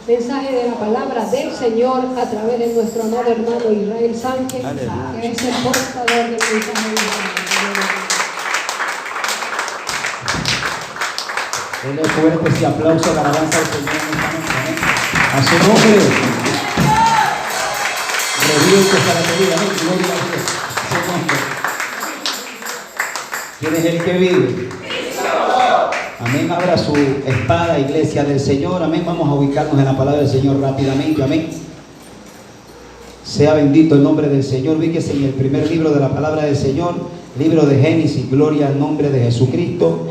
mensaje de la palabra del Señor a través de nuestro amado hermano Israel Sánchez, que es el portador del mensaje de Israel. Denle fuerte ese aplauso, la alabanza al Señor. A su nombre. Reviente para la vida. Gloria a Dios. Su nombre. ¿Quién es el que vive? Amén. Abra su espada, iglesia del Señor. Amén. Vamos a ubicarnos en la palabra del Señor rápidamente. Amén. Sea bendito el nombre del Señor. Ubíquese en el primer libro de la palabra del Señor, libro de Génesis. Gloria al nombre de Jesucristo.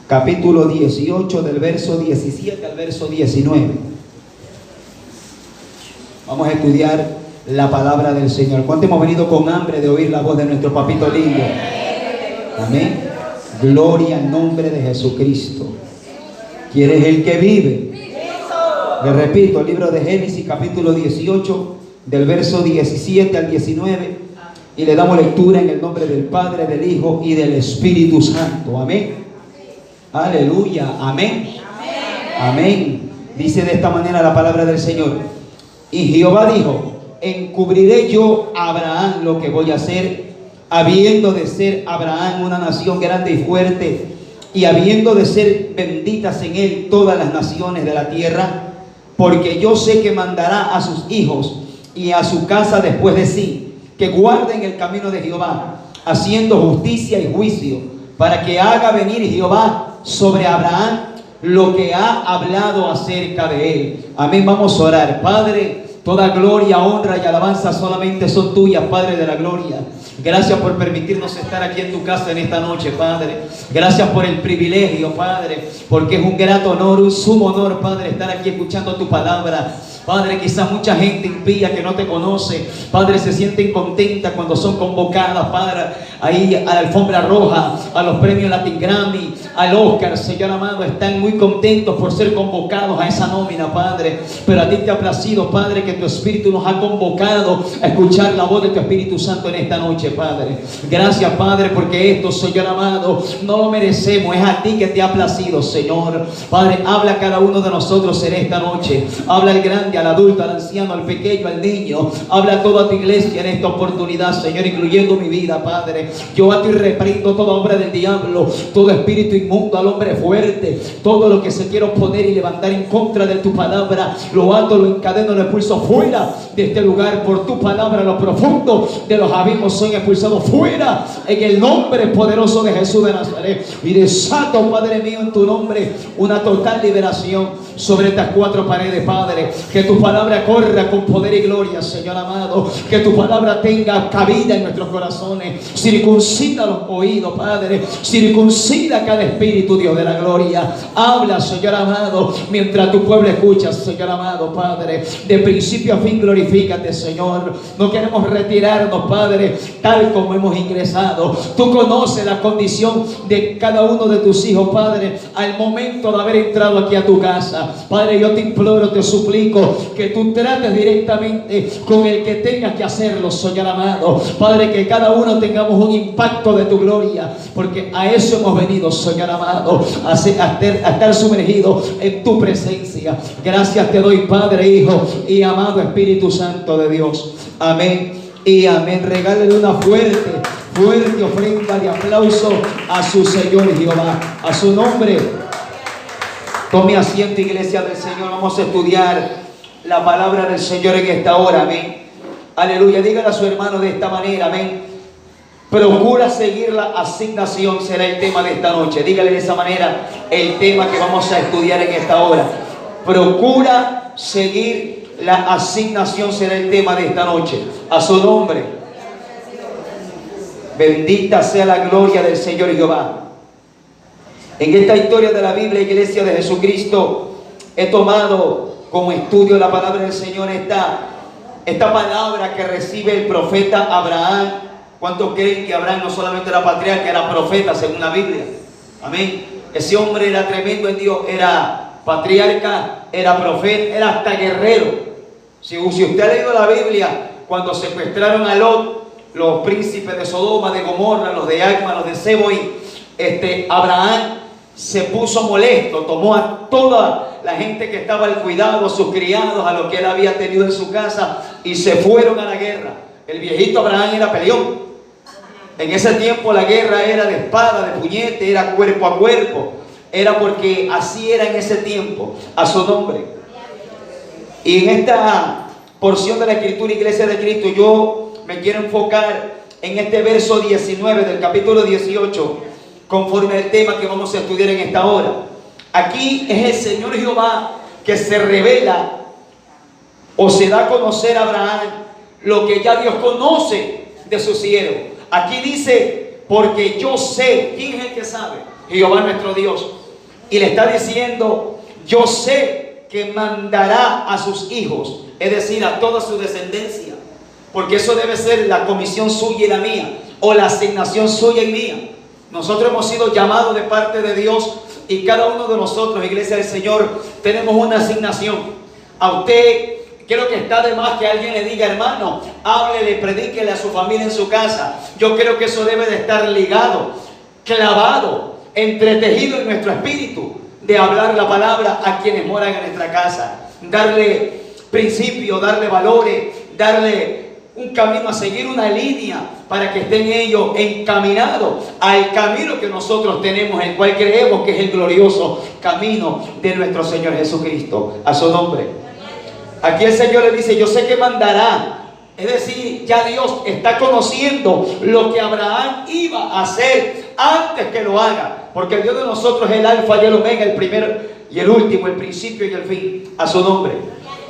Capítulo 18, del verso 17 al verso 19. Vamos a estudiar la palabra del Señor. ¿Cuánto hemos venido con hambre de oír la voz de nuestro papito lindo? Amén. Gloria al nombre de Jesucristo. ¿Quién es el que vive? Le repito, el libro de Génesis, capítulo 18, del verso 17 al 19. Y le damos lectura en el nombre del Padre, del Hijo y del Espíritu Santo. Amén. Aleluya, amén. Amén. Dice de esta manera la palabra del Señor. Y Jehová dijo: encubriré yo a Abraham lo que voy a hacer, habiendo de ser Abraham una nación grande y fuerte, y habiendo de ser benditas en él todas las naciones de la tierra, porque yo sé que mandará a sus hijos y a su casa después de sí, que guarden el camino de Jehová, haciendo justicia y juicio, para que haga venir Jehová sobre Abraham lo que ha hablado acerca de él. Amén. Vamos a orar. Padre, toda gloria, honra y alabanza solamente son tuyas, Padre de la gloria. Gracias por permitirnos estar aquí en tu casa en esta noche, Padre. Gracias por el privilegio, Padre, porque es un grato honor, un sumo honor, Padre, estar aquí escuchando tu palabra. Padre, quizás mucha gente impía que no te conoce, Padre, se sienten contentas cuando son convocadas, Padre, ahí a la alfombra roja, a los premios Latin Grammy, al Oscar, Señor amado, están muy contentos por ser convocados a esa nómina, Padre. Pero a ti te ha placido, Padre, que tu Espíritu nos ha convocado a escuchar la voz de tu Espíritu Santo en esta noche, Padre. Gracias, Padre, porque esto, Señor amado, no lo merecemos, es a ti que te ha placido, Señor. Padre, habla a cada uno de nosotros en esta noche. Habla al grande, al adulto, al anciano, al pequeño, al niño. Habla a toda tu iglesia en esta oportunidad, Señor, incluyendo mi vida, Padre. Yo a ti reprendo toda obra del diablo, todo espíritu inmundo al hombre fuerte, todo lo que se quiera oponer y levantar en contra de tu palabra, lo ato, lo encadeno, lo expulso fuera de este lugar. Por tu palabra, lo profundo de los abismos son expulsados fuera, en el nombre poderoso de Jesús de Nazaret. Y desato, Padre mío, en tu nombre, una total liberación sobre estas cuatro paredes, Padre. Que tu palabra corra con poder y gloria, Señor amado. Que tu palabra tenga cabida en nuestros corazones. Circuncida los oídos, Padre. Circuncida cada espíritu, Dios de la gloria. Habla, Señor amado, mientras tu pueblo escucha, Señor amado, Padre. De principio a fin glorifícate, Señor. No queremos retirarnos, Padre, tal como hemos ingresado. Tú conoces la condición de cada uno de tus hijos, Padre, al momento de haber entrado aquí a tu casa. Padre, yo te imploro, te suplico que tú trates directamente con el que tengas que hacerlo, Señor amado. Padre, que cada uno tengamos un impacto de tu gloria, porque a eso hemos venido, Señor amado, a estar sumergidos en tu presencia. Gracias te doy, Padre, Hijo y amado Espíritu Santo de Dios. Amén y amén. Regálele una fuerte ofrenda de aplauso a su Señor Jehová, a su nombre. Tome asiento, iglesia del Señor. Vamos a estudiar la palabra del Señor en esta hora. Amén. Aleluya. Dígale a su hermano de esta manera. Amén. Procura seguir la asignación, será el tema de esta noche. Dígale de esa manera el tema que vamos a estudiar en esta hora. Procura seguir la asignación, será el tema de esta noche. A su nombre. Bendita sea la gloria del Señor Jehová. En esta historia de la Biblia, iglesia de Jesucristo, he tomado como estudio la palabra del Señor, esta palabra que recibe el profeta Abraham. ¿Cuántos creen que Abraham no solamente era patriarca, era profeta según la Biblia? Amén. Ese hombre era tremendo en Dios, era patriarca, era profeta, era hasta guerrero. Si usted ha leído la Biblia, cuando secuestraron a Lot, los príncipes de Sodoma, de Gomorra, los de Acma, los de Seboí, Abraham se puso molesto, tomó a toda la gente que estaba al cuidado, a sus criados, a los que él había tenido en su casa, y se fueron a la guerra. El viejito Abraham era peleón. En ese tiempo la guerra era de espada, de puñete, era cuerpo a cuerpo. Era porque así era en ese tiempo, a su nombre. Y en esta porción de la Escritura, Iglesia de Cristo, yo me quiero enfocar en este verso 19 del capítulo 18, conforme al tema que vamos a estudiar en esta hora. Aquí es el Señor Jehová que se revela o se da a conocer a Abraham lo que ya Dios conoce de su siervo. Aquí dice, porque yo sé. ¿Quién es el que sabe? Jehová nuestro Dios. Y le está diciendo, yo sé que mandará a sus hijos, es decir, a toda su descendencia, porque eso debe ser la comisión suya y la mía, o la asignación suya y mía. Nosotros hemos sido llamados de parte de Dios, y cada uno de nosotros, Iglesia del Señor, tenemos una asignación. A usted, creo que está de más que alguien le diga, hermano, háblele, predíquele a su familia en su casa. Yo creo que eso debe de estar ligado, clavado, entretejido en nuestro espíritu, de hablar la palabra a quienes moran en nuestra casa, darle principios, darle valores, darle un camino a seguir, una línea para que estén ellos encaminados al camino que nosotros tenemos, el cual creemos que es el glorioso camino de nuestro Señor Jesucristo. A su nombre. Aquí el Señor le dice, yo sé que mandará. Es decir, ya Dios está conociendo lo que Abraham iba a hacer antes que lo haga, porque el Dios de nosotros es el alfa y el omega, el primero y el último, el principio y el fin. A su nombre.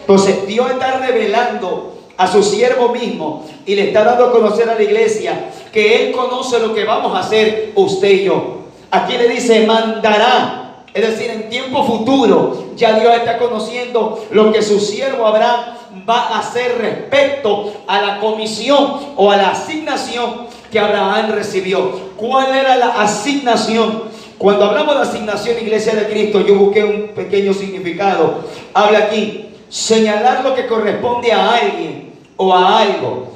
Entonces Dios está revelando a su siervo mismo y le está dando a conocer a la iglesia que Él conoce lo que vamos a hacer usted y yo. Aquí le dice, mandará. Es decir, en tiempo futuro ya Dios está conociendo lo que su siervo Abraham va a hacer respecto a la comisión o a la asignación que Abraham recibió. ¿Cuál era la asignación? Cuando hablamos de asignación, Iglesia de Cristo, yo busqué un pequeño significado. Habla aquí, señalar lo que corresponde a alguien o a algo.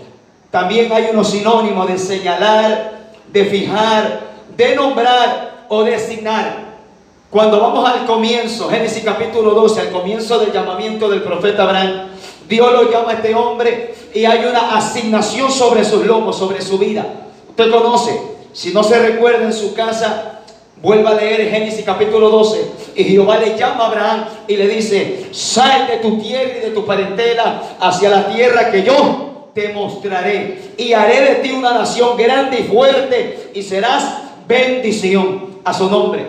También hay unos sinónimos de señalar, de fijar, de nombrar o designar. Cuando vamos al comienzo, Génesis capítulo 12, al comienzo del llamamiento del profeta Abraham, Dios lo llama a este hombre y hay una asignación sobre sus lomos, sobre su vida. Usted conoce, si no se recuerda en su casa, vuelva a leer Génesis capítulo 12 y Jehová le llama a Abraham y le dice, sal de tu tierra y de tu parentela hacia la tierra que yo te mostraré y haré de ti una nación grande y fuerte y serás bendición. A su nombre.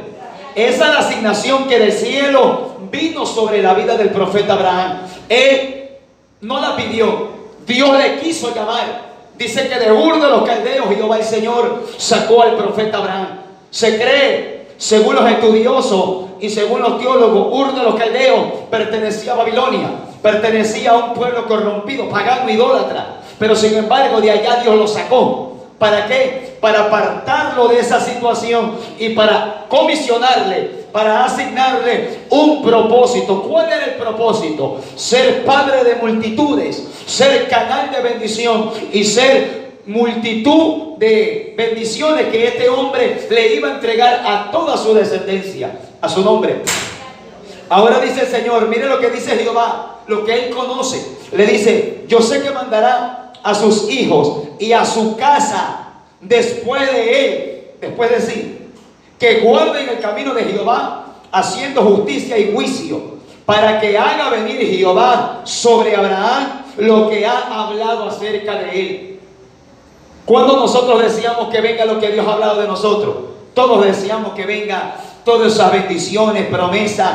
Esa es la asignación que del cielo vino sobre la vida del profeta Abraham. Él no la pidió, Dios le quiso llamar. Dice que de Ur de los Caldeos Jehová el Señor sacó al profeta Abraham. Se cree, según los estudiosos y según los teólogos, Ur de los Caldeos pertenecía a Babilonia, pertenecía a un pueblo corrompido, pagano, idólatra. Pero sin embargo de allá Dios lo sacó. ¿Para qué? Para apartarlo de esa situación y para comisionarle, para asignarle un propósito. ¿Cuál era el propósito? Ser padre de multitudes, ser canal de bendición y ser multitud de bendiciones que este hombre le iba a entregar a toda su descendencia. A su nombre. Ahora dice el Señor, mire lo que dice Jehová, lo que Él conoce. Le dice, yo sé que mandará a sus hijos y a su casa después de él, después de sí, que guarden el camino de Jehová, haciendo justicia y juicio, para que haga venir Jehová sobre Abraham lo que ha hablado acerca de él. Cuando nosotros deseamos que venga lo que Dios ha hablado de nosotros, todos deseamos que venga todas esas bendiciones, promesas,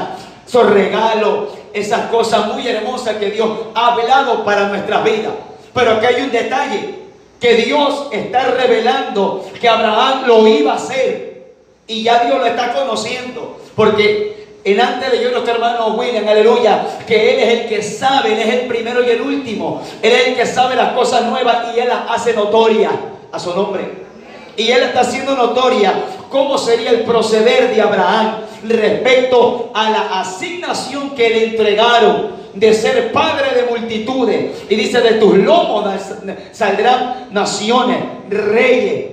esos regalos, esas cosas muy hermosas que Dios ha hablado para nuestras vidas. Pero aquí hay un detalle, que Dios está revelando que Abraham lo iba a hacer y ya Dios lo está conociendo, porque antes leyó nuestro hermano William, aleluya, que Él es el que sabe, Él es el primero y el último, Él es el que sabe las cosas nuevas y Él las hace notorias. A su nombre. Y Él está haciendo notoria cómo sería el proceder de Abraham respecto a la asignación que le entregaron de ser padre de multitudes. Y dice, de tus lomos saldrán naciones, reyes,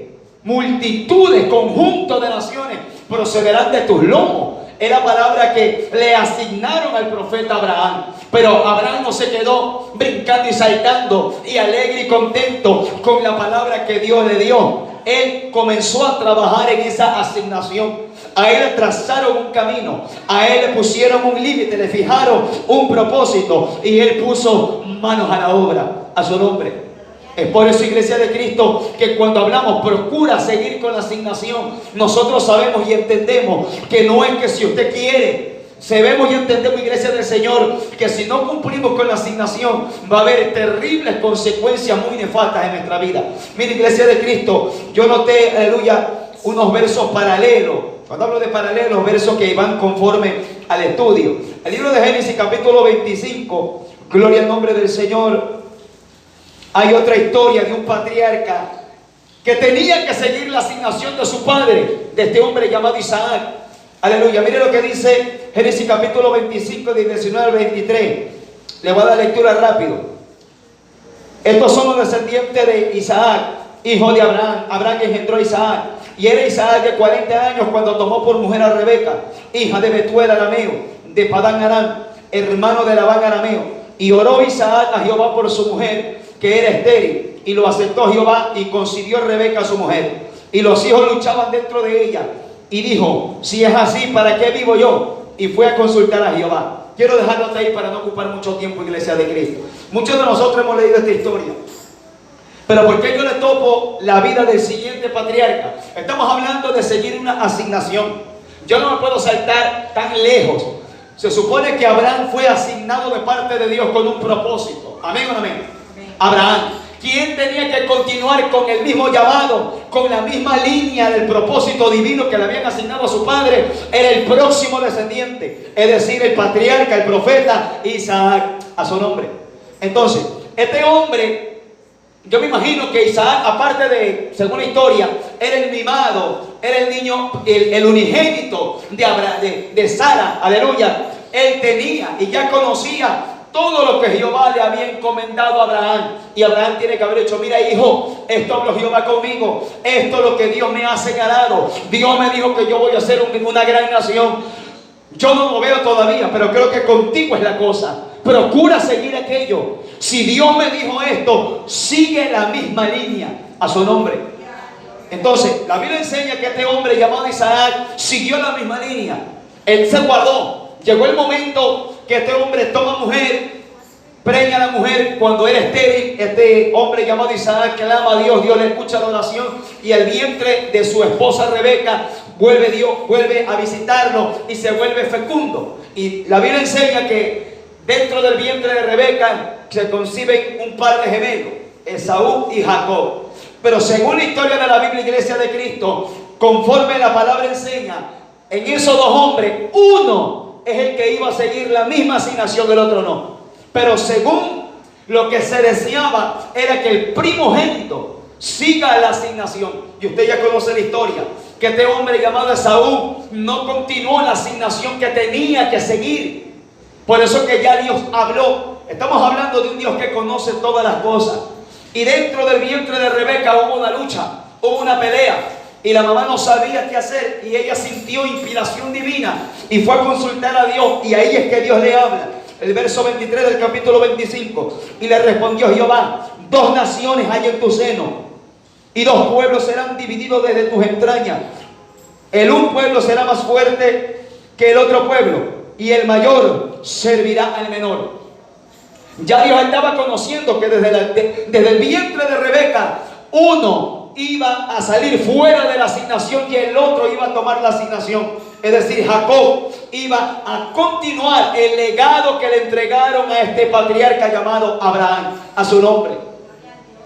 multitudes, conjuntos de naciones procederán de tus lomos. Era palabra que le asignaron al profeta Abraham. Pero Abraham no se quedó brincando y saltando y alegre y contento con la palabra que Dios le dio. Él comenzó a trabajar en esa asignación. A él le trazaron un camino, a él le pusieron un límite, le fijaron un propósito y él puso manos a la obra. A su nombre. Es por eso, Iglesia de Cristo, que cuando hablamos, procura seguir con la asignación. Nosotros sabemos y entendemos que no es que si usted quiere. Sabemos y entendemos, Iglesia del Señor, que si no cumplimos con la asignación, va a haber terribles consecuencias muy nefastas en nuestra vida. Mire, Iglesia de Cristo, yo noté, aleluya, unos versos paralelos. Cuando hablo de paralelos, versos que van conforme al estudio. El libro de Génesis, capítulo 25, gloria al nombre del Señor. Hay otra historia de un patriarca que tenía que seguir la asignación de su padre, de este hombre llamado Isaac. Aleluya, mire lo que dice Génesis capítulo 25, de 19 al 23. Le voy a dar lectura rápido. Estos son los descendientes de Isaac, hijo de Abraham. Abraham engendró a Isaac. Y era Isaac de 40 años cuando tomó por mujer a Rebeca, hija de Betuel arameo, de Padán Aram, hermano de Labán arameo. Y oró Isaac a Jehová por su mujer, que era estéril, y lo aceptó Jehová y concibió Rebeca a su mujer. Y los hijos luchaban dentro de ella. Y dijo, si es así, ¿para qué vivo yo? Y fue a consultar a Jehová. Quiero dejarlo hasta ahí para no ocupar mucho tiempo, Iglesia de Cristo. Muchos de nosotros hemos leído esta historia. Pero ¿por qué yo le topo la vida del siguiente patriarca? Estamos hablando de seguir una asignación. Yo no me puedo saltar tan lejos. Se supone que Abraham fue asignado de parte de Dios con un propósito. Amén o no amén. Abraham, quien tenía que continuar con el mismo llamado, con la misma línea del propósito divino que le habían asignado a su padre, era el próximo descendiente, es decir, el patriarca, el profeta Isaac, a su nombre. Entonces, este hombre, yo me imagino que Isaac, aparte de, según la historia, era el mimado, era el niño, el unigénito de Sara, aleluya. Él tenía y ya conocía todo lo que Jehová le había encomendado a Abraham. Y Abraham tiene que haber hecho, mira hijo, esto habló Jehová conmigo, esto es lo que Dios me ha señalado. Dios me dijo que yo voy a ser una gran nación. Yo no lo veo todavía, pero creo que contigo es la cosa. Procura seguir aquello. Si Dios me dijo esto, sigue la misma línea, a su nombre. Entonces, la Biblia enseña que este hombre llamado Isaac siguió la misma línea. Él se guardó. Llegó el momento que este hombre toma mujer, preña a la mujer cuando era estéril. Este hombre llamado Isaac clama a Dios, Dios le escucha la oración y el vientre de su esposa Rebeca vuelve a visitarlo y se vuelve fecundo. Y la Biblia enseña que dentro del vientre de Rebeca se conciben un par de gemelos, Esaú y Jacob. Pero según la historia de la Biblia, Iglesia de Cristo, conforme la palabra enseña, en esos dos hombres, uno es el que iba a seguir la misma asignación, el otro no. Pero según lo que se deseaba era que el primogénito siga la asignación. Y usted ya conoce la historia, que este hombre llamado Esaú no continuó la asignación que tenía que seguir. Por eso que ya Dios habló. Estamos hablando de un Dios que conoce todas las cosas. Y dentro del vientre de Rebeca hubo una lucha, hubo una pelea. Y la mamá no sabía qué hacer y ella sintió inspiración divina y fue a consultar a Dios, y ahí es que Dios le habla. El verso 23 del capítulo 25. Y le respondió Jehová, 2 naciones hay en tu seno y 2 pueblos serán divididos desde tus entrañas. El un pueblo será más fuerte que el otro pueblo y el mayor servirá al menor. Ya Dios estaba conociendo que desde el vientre de Rebeca uno iba a salir fuera de la asignación y el otro iba a tomar la asignación. Es decir, Jacob iba a continuar el legado que le entregaron a este patriarca llamado Abraham, a su nombre.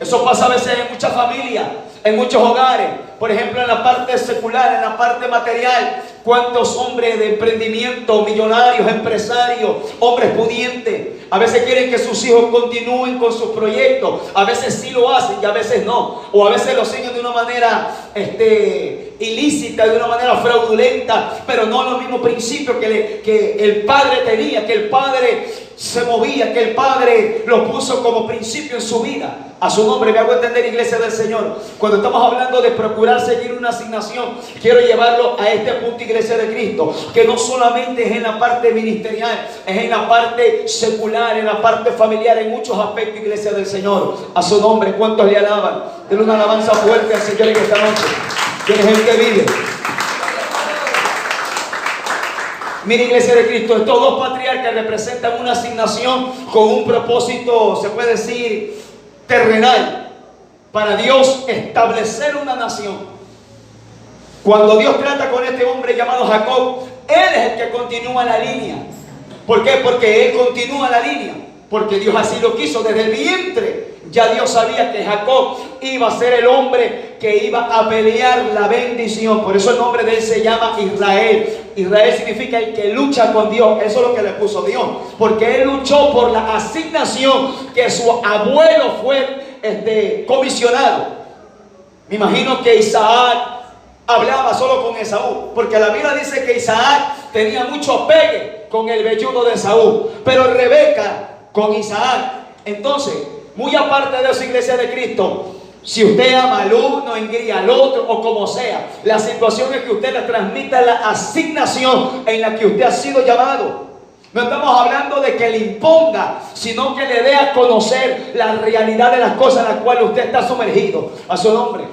Eso pasa a veces en muchas familias, en muchos hogares. Por ejemplo, en la parte secular, en la parte material. ¿Cuántos hombres de emprendimiento, millonarios, empresarios, hombres pudientes, a veces quieren que sus hijos continúen con sus proyectos? A veces sí lo hacen y a veces no. O a veces lo siguen de una manera ilícita, de una manera fraudulenta, pero no los mismos principios que el padre tenía, que el padre se movía, que el Padre lo puso como principio en su vida. A su nombre, me hago entender, iglesia del Señor. Cuando estamos hablando de procurar seguir una asignación, quiero llevarlo a este punto, iglesia de Cristo, que no solamente es en la parte ministerial, es en la parte secular, en la parte familiar, en muchos aspectos, iglesia del Señor. A su nombre, ¿cuántos le alaban? Denle una alabanza fuerte al Señor en esta noche. ¿Quién es el que vive? Mira, iglesia de Cristo, estos dos patriarcas representan una asignación con un propósito, se puede decir, terrenal, para Dios establecer una nación. Cuando Dios trata con este hombre llamado Jacob, él es el que continúa la línea. ¿Por qué? Porque él continúa la línea, porque Dios así lo quiso desde el vientre. Ya Dios sabía que Jacob iba a ser el hombre que iba a pelear la bendición. Por eso el nombre de él se llama Israel. Israel significa el que lucha con Dios. Eso es lo que le puso Dios, porque él luchó por la asignación que su abuelo fue comisionado. Me imagino que Isaac hablaba solo con Esaú, porque la Biblia dice que Isaac tenía mucho pegue con el velludo de Esaú, pero Rebeca con Isaac. Entonces, muy aparte de eso, iglesia de Cristo, si usted ama al uno, engría al otro o como sea, la situación es que usted le transmita la asignación en la que usted ha sido llamado. No estamos hablando de que le imponga, sino que le dé a conocer la realidad de las cosas en las cuales usted está sumergido. A su nombre.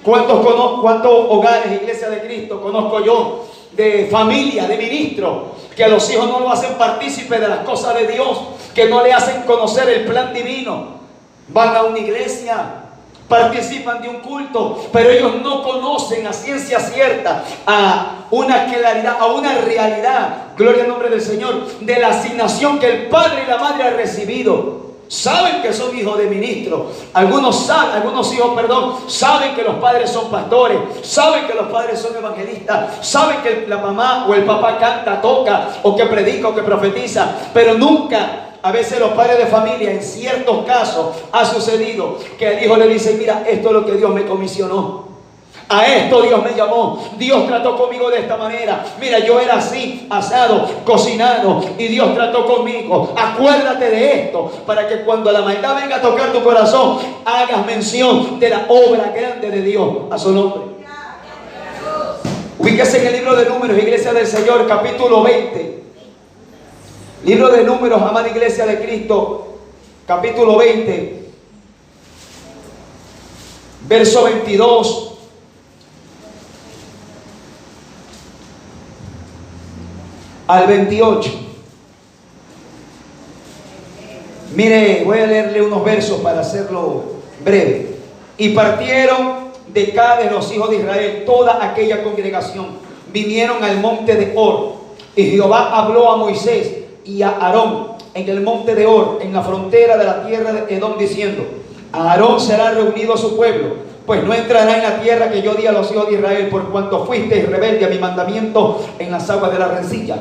¿Cuántos hogares, iglesia de Cristo, conozco yo de familia, de ministros, que a los hijos no lo hacen partícipe de las cosas de Dios, que no le hacen conocer el plan divino? Van a una iglesia, participan de un culto, pero ellos no conocen a ciencia cierta, a una claridad, a una realidad, gloria al nombre del Señor, de la asignación que el padre y la madre han recibido. Saben que son hijos de ministros. Algunos hijos saben que los padres son pastores, saben que los padres son evangelistas, saben que la mamá o el papá canta, toca, o que predica, o que profetiza, pero nunca. A veces los padres de familia, en ciertos casos, ha sucedido que el hijo le dice: mira, esto es lo que Dios me comisionó. A esto Dios me llamó. Dios trató conmigo de esta manera. Mira, yo era así, asado, cocinado, y Dios trató conmigo. Acuérdate de esto, para que cuando la maldad venga a tocar tu corazón, hagas mención de la obra grande de Dios. A su nombre. Ubíquese en el libro de Números, iglesia del Señor, capítulo 20. Libro de Números, amada iglesia de Cristo, capítulo 20, verso 22 al 28. Mire, voy a leerle unos versos para hacerlo breve. Y partieron de Cades los hijos de Israel, toda aquella congregación, vinieron al monte de Hor, y Jehová habló a Moisés y a Aarón en el monte de Hor, en la frontera de la tierra de Edom, diciendo: a Aarón será reunido a su pueblo, pues no entrará en la tierra que yo di a los hijos de Israel, por cuanto fuisteis rebelde a mi mandamiento en las aguas de la rencilla.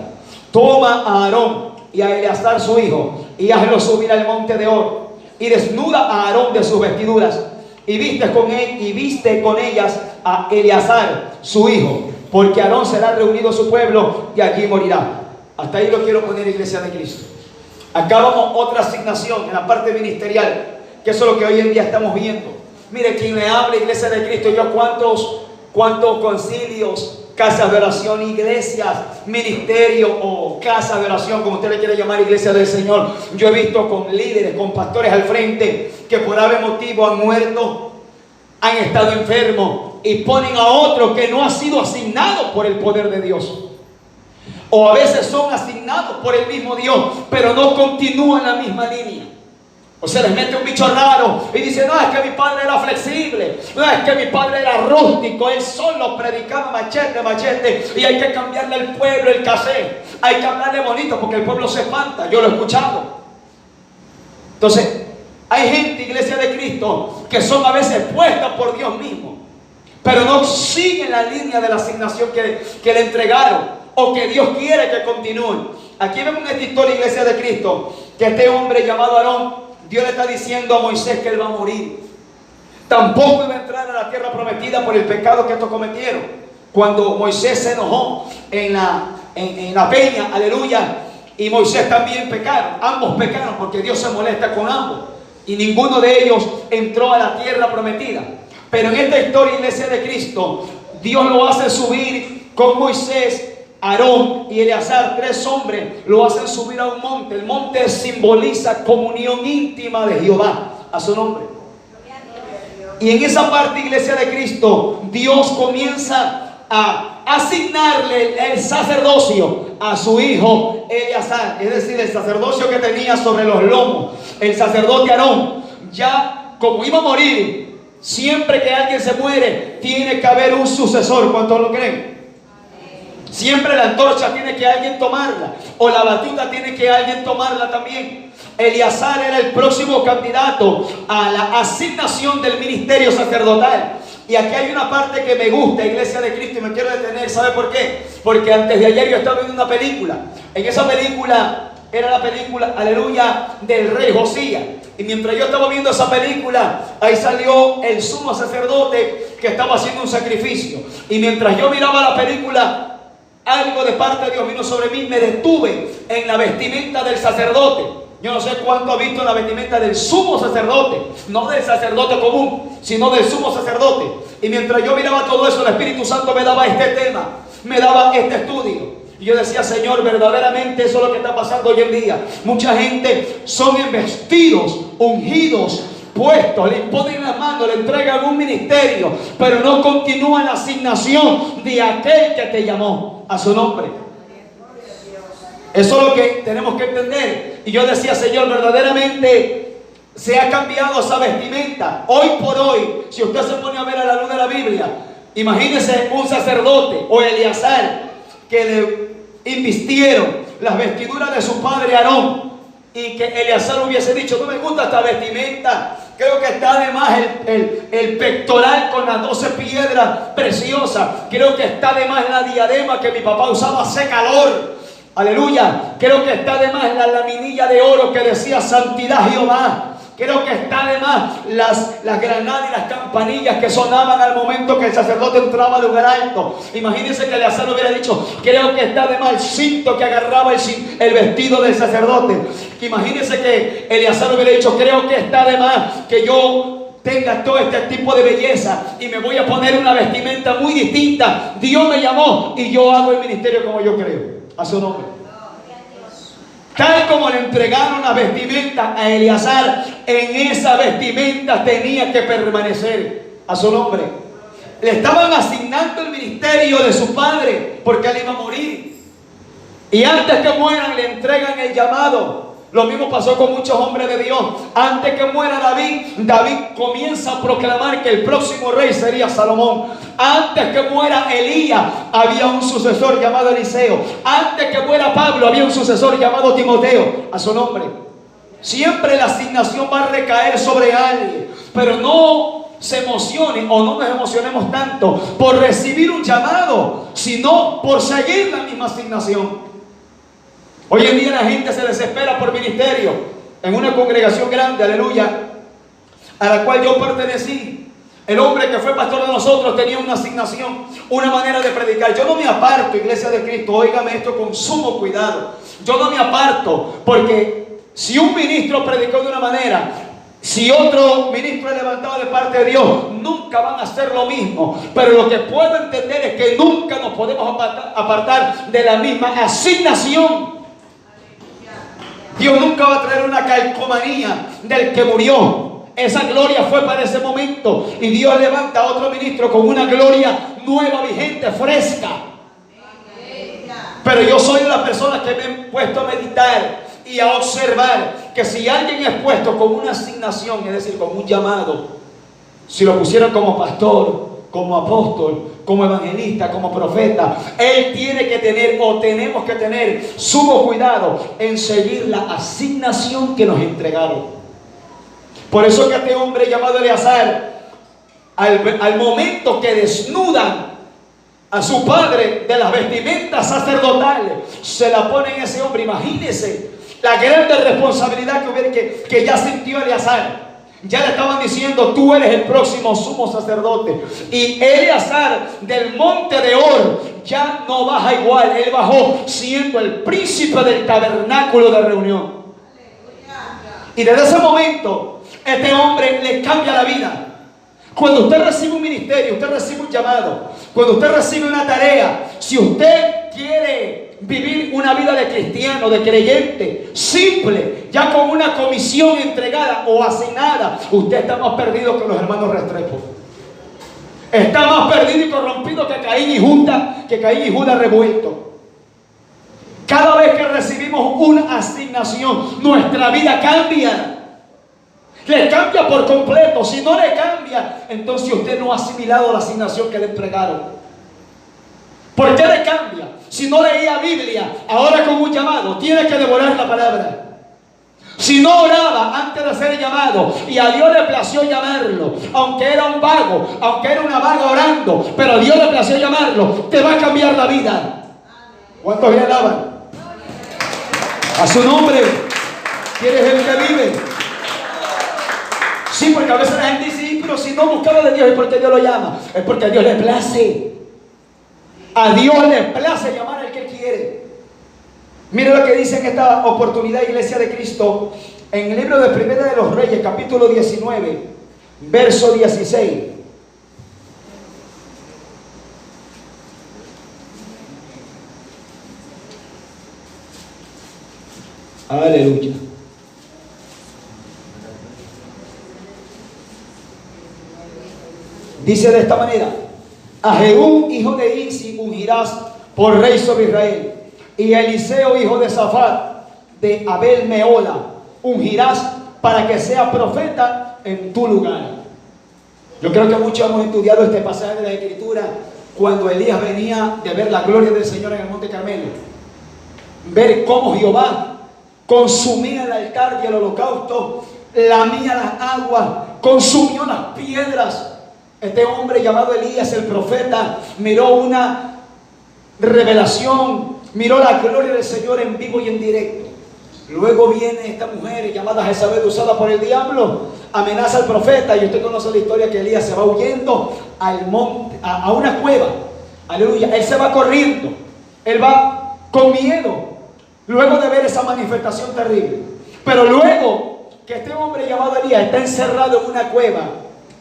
Toma a Aarón y a Eleazar su hijo, y hazlo subir al monte de Hor, y desnuda a Aarón de sus vestiduras, y viste con ellas a Eleazar su hijo, porque Aarón será reunido a su pueblo, y allí morirá. Hasta ahí lo quiero poner, iglesia de Cristo. Acá vamos otra asignación en la parte ministerial, que eso es lo que hoy en día estamos viendo. Mire, quien le habla, iglesia de Cristo, yo cuántos concilios, casas de oración, iglesias, ministerio o casas de oración, como usted le quiere llamar, iglesia del Señor, yo he visto con líderes, con pastores al frente, que por algún motivo han muerto, han estado enfermos, y ponen a otro que no ha sido asignado por el poder de Dios. O a veces son asignados por el mismo Dios, pero no continúan la misma línea. O se les mete un bicho raro y dice: no, es que mi padre era flexible, no, es que mi padre era rústico, él solo predicaba machete, y hay que cambiarle al pueblo el cassette, hay que hablarle bonito porque el pueblo se espanta. Yo lo he escuchado. Entonces, hay gente, iglesia de Cristo, que son a veces puestas por Dios mismo, pero no siguen la línea de la asignación que le entregaron, o que Dios quiere que continúen. Aquí vemos una historia, iglesia de Cristo, que este hombre llamado Aarón, Dios le está diciendo a Moisés que él va a morir. Tampoco iba a entrar a la tierra prometida por el pecado que estos cometieron. Cuando Moisés se enojó en la peña, aleluya, y Moisés también pecaron. Ambos pecaron porque Dios se molesta con ambos. Y ninguno de ellos entró a la tierra prometida. Pero en esta historia, iglesia de Cristo, Dios lo hace subir con Moisés, Aarón y Eleazar, 3 hombres, lo hacen subir a un monte. El monte simboliza comunión íntima de Jehová, a su nombre. Y en esa parte, iglesia de Cristo, Dios comienza a asignarle el sacerdocio a su hijo Eleazar, es decir, el sacerdocio que tenía sobre los lomos, el sacerdote Aarón. Ya como iba a morir, siempre que alguien se muere, tiene que haber un sucesor. ¿Cuántos lo creen? Siempre la antorcha tiene que alguien tomarla, o la batuta tiene que alguien tomarla también. Eleazar era el próximo candidato a la asignación del ministerio sacerdotal. Y aquí hay una parte que me gusta, iglesia de Cristo, y me quiero detener. ¿Sabe por qué? Porque antes de ayer yo estaba viendo una película. En esa película era la película, aleluya, del rey Josías. Y mientras yo estaba viendo esa película, ahí salió el sumo sacerdote que estaba haciendo un sacrificio. Y mientras yo miraba la película, algo de parte de Dios vino sobre mí. Me detuve en la vestimenta del sacerdote. Yo no sé cuánto ha visto la vestimenta del sumo sacerdote, no del sacerdote común, sino del sumo sacerdote. Y mientras yo miraba todo eso, el Espíritu Santo me daba este tema, me daba este estudio. Y yo decía, Señor, verdaderamente eso es lo que está pasando hoy en día. Mucha gente son investidos, ungidos, puestos, le imponen las manos, le entregan un ministerio, pero no continúan la asignación de aquel que te llamó, a su nombre. Eso es lo que tenemos que entender. Y yo decía, Señor, verdaderamente se ha cambiado esa vestimenta. Hoy por hoy, si usted se pone a ver a la luz de la Biblia, imagínese un sacerdote o Eleazar que le invistieron las vestiduras de su padre Aarón, y que Eleazar hubiese dicho, no me gusta esta vestimenta, creo que está además el pectoral con las 12 piedras preciosas, creo que está además la diadema que mi papá usaba, hace calor. Aleluya. Creo que está además la laminilla de oro que decía santidad Jehová. Creo que está además las granadas y las campanillas que sonaban al momento que el sacerdote entraba al lugar alto. Imagínense que Eleazar hubiera dicho, creo que está además el cinto que agarraba el vestido del sacerdote. Imagínense que Eleazar hubiera dicho, creo que está además que yo tenga todo este tipo de belleza y me voy a poner una vestimenta muy distinta. Dios me llamó y yo hago el ministerio como yo creo, a su nombre. Tal como le entregaron la vestimenta a Eleazar, en esa vestimenta tenía que permanecer, a su nombre. Le estaban asignando el ministerio de su padre porque él iba a morir, y antes que mueran le entregan el llamado. Lo mismo pasó con muchos hombres de Dios. Antes que muera David comienza a proclamar que el próximo rey sería Salomón. Antes que muera Elías, había un sucesor llamado Eliseo. Antes que muera Pablo, había un sucesor llamado Timoteo, a su nombre. Siempre la asignación va a recaer sobre alguien, pero no se emocionen o no nos emocionemos tanto por recibir un llamado, sino por seguir la misma asignación. Hoy en día la gente se desespera por ministerio. En una congregación grande, aleluya, a la cual yo pertenecí, el hombre que fue pastor de nosotros tenía una asignación, una manera de predicar. Yo no me aparto, iglesia de Cristo, óigame esto con sumo cuidado. Yo no me aparto, porque si un ministro predicó de una manera, si otro ministro es levantado de parte de Dios, nunca van a hacer lo mismo. Pero lo que puedo entender es que nunca nos podemos apartar de la misma asignación. Dios nunca va a traer una calcomanía del que murió. Esa gloria fue para ese momento, y Dios levanta a otro ministro con una gloria nueva, vigente, fresca. Pero yo soy de las personas que me he puesto a meditar y a observar que si alguien es puesto con una asignación, es decir, con un llamado, si lo pusieron como pastor, como apóstol, como evangelista, como profeta, él tiene que tener, o tenemos que tener, sumo cuidado en seguir la asignación que nos entregaron. Por eso que este hombre llamado Eleazar, al momento que desnudan a su padre de las vestimentas sacerdotales, se la ponen a ese hombre. Imagínense la grande responsabilidad que ya sintió Eleazar. Ya le estaban diciendo, tú eres el próximo sumo sacerdote. Y Eleazar del monte de Or ya no baja igual. Él bajó siendo el príncipe del tabernáculo de reunión. Y desde ese momento, este hombre le cambia la vida. Cuando usted recibe un ministerio, usted recibe un llamado, cuando usted recibe una tarea, si usted quiere vivir una vida de cristiano, de creyente, simple, ya con una comisión entregada o asignada, usted está más perdido que los hermanos Restrepo. Está más perdido y corrompido que Caín y Judas revuelto. Cada vez que recibimos una asignación, nuestra vida cambia. Le cambia por completo. Si no le cambia, entonces usted no ha asimilado la asignación que le entregaron. ¿Por qué le cambia? Si no leía Biblia, ahora con un llamado, tiene que devorar la palabra. Si no oraba antes de ser llamado y a Dios le plació llamarlo, aunque era un vago, aunque era una vaga orando, pero a Dios le plació llamarlo, te va a cambiar la vida. ¿Cuántos le alaban? A su nombre. ¿Quieres el que vive? Sí, porque a veces la gente dice, sí, pero si no buscaba de Dios, ¿es porque Dios lo llama? Es porque a Dios le place. A Dios le place llamar al que quiere. Mire lo que dice en esta oportunidad, Iglesia de Cristo, en el libro de Primera de los Reyes, capítulo 19, verso 16. Aleluya. Dice de esta manera: a Jehú, hijo de Isi, ungirás por rey sobre Israel, y a Eliseo, hijo de Safat, de Abel Meola, ungirás para que sea profeta en tu lugar. Yo creo que muchos hemos estudiado este pasaje de la Escritura cuando Elías venía de ver la gloria del Señor en el Monte Carmelo, ver cómo Jehová consumía el altar y el holocausto, lamía las aguas, consumió las piedras. Este hombre llamado Elías, el profeta, miró una revelación, miró la gloria del Señor en vivo y en directo. Luego viene esta mujer llamada Jezabel, usada por el diablo, amenaza al profeta, y usted conoce la historia que Elías se va huyendo al monte, a una cueva. Aleluya. Él se va corriendo, él va con miedo, luego de ver esa manifestación terrible. Pero luego que este hombre llamado Elías está encerrado en una cueva,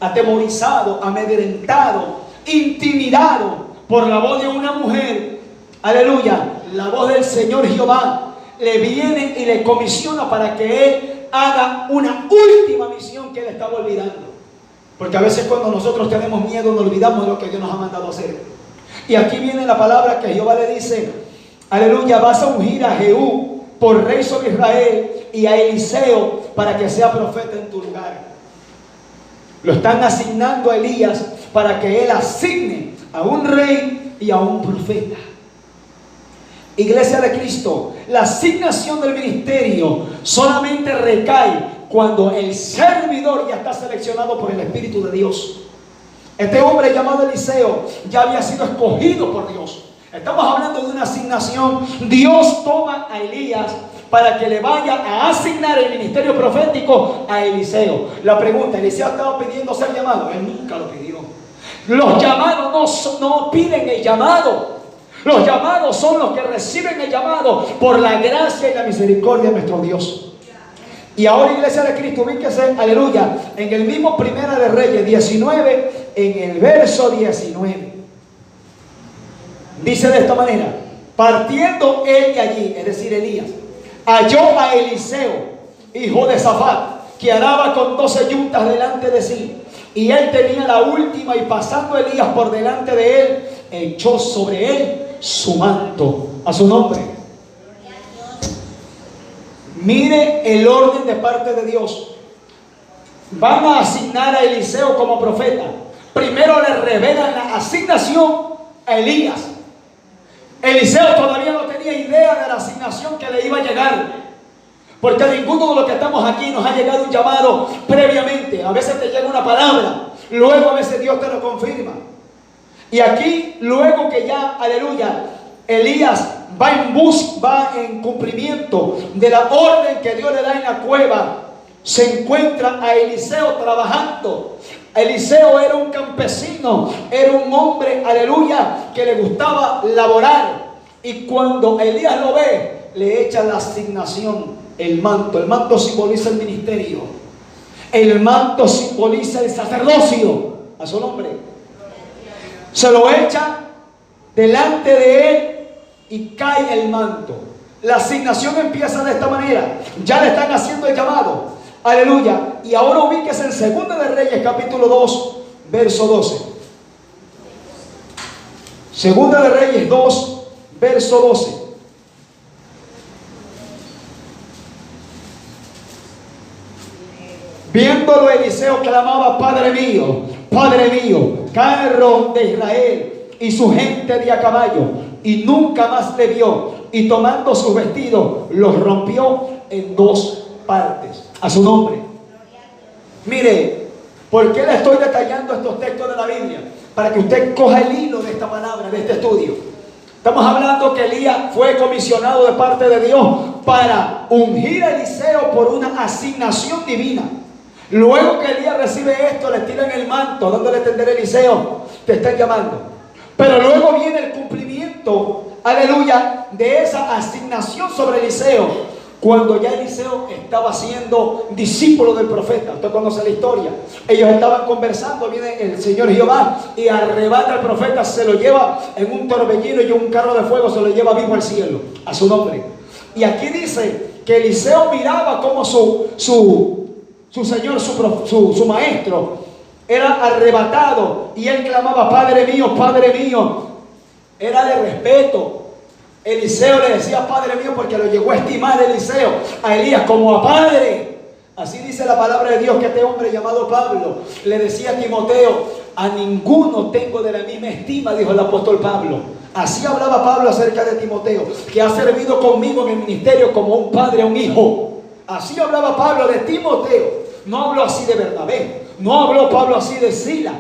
atemorizado, amedrentado, intimidado por la voz de una mujer, aleluya, la voz del Señor Jehová le viene y le comisiona para que él haga una última misión que él estaba olvidando. Porque a veces cuando nosotros tenemos miedo nos olvidamos de lo que Dios nos ha mandado a hacer. Y aquí viene la palabra que Jehová le dice, aleluya, vas a ungir a Jehú por rey sobre Israel y a Eliseo para que sea profeta en tu lugar. Lo están asignando a Elías para que él asigne a un rey y a un profeta. Iglesia de Cristo, la asignación del ministerio solamente recae cuando el servidor ya está seleccionado por el Espíritu de Dios. Este hombre llamado Eliseo ya había sido escogido por Dios. Estamos hablando de una asignación. Dios toma a Elías para que le vaya a asignar el ministerio profético a Eliseo. La pregunta, ¿Eliseo estaba pidiendo ser llamado? Él nunca lo pidió. Los llamados no piden el llamado. Los llamados son los que reciben el llamado por la gracia y la misericordia de nuestro Dios. Y ahora, Iglesia de Cristo, ubíquese, aleluya, en el mismo Primera de Reyes 19, en el verso 19. Dice de esta manera: partiendo él de allí, es decir, Elías, halló a Eliseo, hijo de Safat, que araba con 12 yuntas delante de sí. Y él tenía la última, y pasando Elías por delante de él, echó sobre él su manto. A su nombre. Mire el orden de parte de Dios. Van a asignar a Eliseo como profeta. Primero le revelan la asignación a Elías. Eliseo todavía no tenía idea de la asignación que le iba a llegar, porque a ninguno de los que estamos aquí nos ha llegado un llamado previamente. A veces te llega una palabra, luego a veces Dios te lo confirma. Y aquí, luego que ya, aleluya, Elías va en cumplimiento de la orden que Dios le da en la cueva, se encuentra a Eliseo trabajando. Eliseo era un campesino, era un hombre, aleluya, que le gustaba laborar. Y cuando Elías lo ve, le echa la asignación, el manto. El manto simboliza el ministerio. El manto simboliza el sacerdocio. A su nombre. Se lo echa delante de él y cae el manto. La asignación empieza de esta manera. Ya le están haciendo el llamado. Aleluya. Y ahora ubíquese en Segunda de Reyes, capítulo 2, verso 12. Segunda de Reyes 2, verso 12. Viéndolo, Eliseo clamaba: Padre mío, carro de Israel y su gente de a caballo. Y nunca más le vio. Y tomando sus vestidos, los rompió en dos partes. A su nombre. Mire, ¿por qué le estoy detallando estos textos de la Biblia? Para que usted coja el hilo de esta palabra, de este estudio. Estamos hablando que Elías fue comisionado de parte de Dios para ungir a Eliseo por una asignación divina. Luego que Elías recibe esto, le tiran el manto, dándole a entender a Eliseo: te están llamando. Pero luego viene el cumplimiento, aleluya, de esa asignación sobre Eliseo. Cuando ya Eliseo estaba siendo discípulo del profeta. Usted conoce la historia. Ellos estaban conversando, viene el Señor Jehová y arrebata al profeta, se lo lleva en un torbellino y un carro de fuego, se lo lleva vivo al cielo. A su nombre. Y aquí dice que Eliseo miraba como su señor, su maestro, era arrebatado. Y él clamaba: Padre mío, Padre mío. Era de respeto. Eliseo le decía Padre mío porque lo llegó a estimar Eliseo a Elías como a padre. Así dice la palabra de Dios, que este hombre llamado Pablo le decía a Timoteo: a ninguno tengo de la misma estima, dijo el apóstol Pablo. Así hablaba Pablo acerca de Timoteo, que ha servido conmigo en el ministerio como un padre a un hijo. Así hablaba Pablo de Timoteo. No habló así de Bernabé, no habló Pablo así de Sila,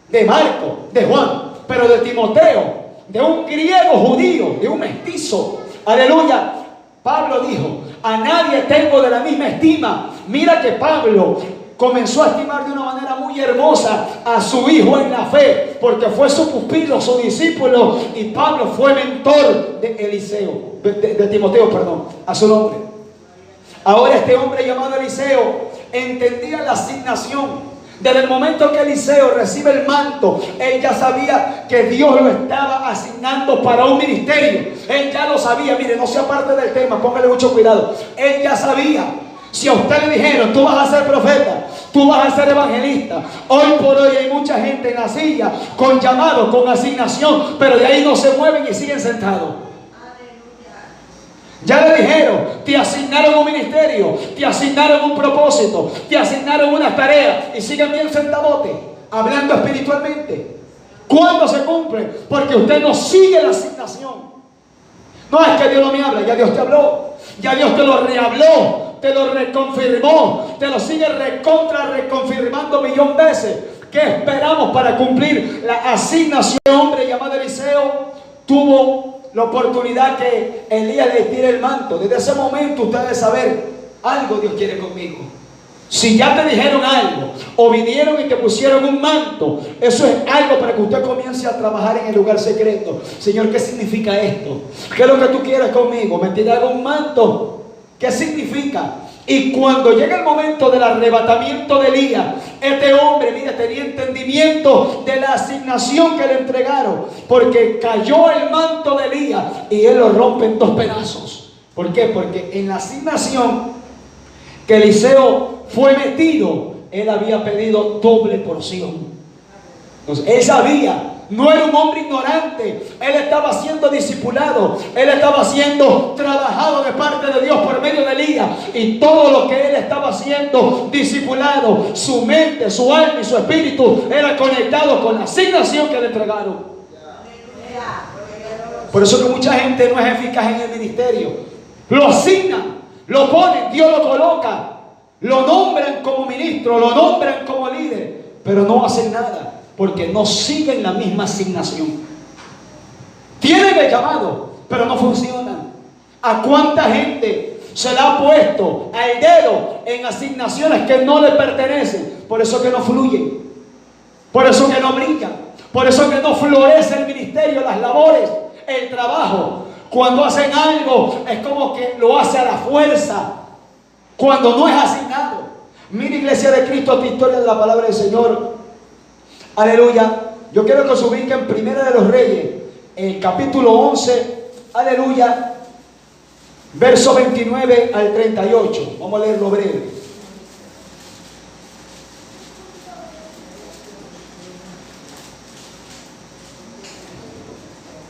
de Marco, de Juan, pero de Timoteo, de un griego judío, de un mestizo. Aleluya. Pablo dijo: a nadie tengo de la misma estima. Mira que Pablo comenzó a estimar de una manera muy hermosa a su hijo en la fe, porque fue su pupilo, su discípulo, y Pablo fue mentor de Eliseo, de Timoteo, perdón, a su nombre. Ahora este hombre llamado Eliseo entendía la asignación. Desde el momento que Eliseo recibe el manto, él ya sabía que Dios lo estaba asignando para un ministerio. Él ya lo sabía. Mire, no se aparte del tema, póngale mucho cuidado. Él ya sabía. Si a usted le dijeron: tú vas a ser profeta, tú vas a ser evangelista. Hoy por hoy hay mucha gente en la silla con llamado, con asignación, pero de ahí no se mueven y siguen sentados. Ya le dijeron: te asignaron un ministerio, te asignaron un propósito, te asignaron unas tareas, y siguen bien sentadotes, hablando espiritualmente. ¿Cuándo se cumple? Porque usted no sigue la asignación. No es que Dios no me habla, ya Dios te habló, ya Dios te lo rehabló, te lo reconfirmó, te lo sigue reconfirmando millón veces. ¿Qué esperamos para cumplir la asignación? Un hombre llamado Eliseo tuvo la oportunidad que Elías le tire el manto. Desde ese momento usted debe saber: algo Dios quiere conmigo. Si ya te dijeron algo o vinieron y te pusieron un manto, eso es algo para que usted comience a trabajar en el lugar secreto. Señor, ¿qué significa esto? ¿Qué es lo que tú quieres conmigo? ¿Me tiraron un manto? ¿Qué significa? Y cuando llega el momento del arrebatamiento de Elías, este hombre, mira, tenía entendimiento de la asignación que le entregaron, porque cayó el manto de Elías y él lo rompe en dos pedazos. ¿Por qué? Porque en la asignación que Eliseo fue metido, él había pedido doble porción. Entonces él sabía. No era un hombre ignorante. Él estaba siendo discipulado. Él estaba siendo trabajado de parte de Dios por medio de Elías. Y todo lo que él estaba siendo discipulado, su mente, su alma y su espíritu, era conectado con la asignación que le entregaron. Por eso que mucha gente no es eficaz en el ministerio. Lo asignan, lo ponen, Dios lo coloca, lo nombran como ministro, lo nombran como líder, pero no hacen nada. Porque no siguen la misma asignación. Tienen el llamado, pero no funcionan. ¿A cuánta gente se le ha puesto al dedo en asignaciones que no le pertenecen. Por eso que no fluyen, por eso que no brincan, por eso que no florece el ministerio, las labores, el trabajo. Cuando hacen algo es como que lo hace a la fuerza, cuando no es asignado. Mira, iglesia de Cristo, esta historia de la palabra del Señor. Aleluya. Yo quiero que se ubiquen en Primera de los Reyes, el capítulo 11, aleluya, verso 29 al 38. Vamos a leerlo breve.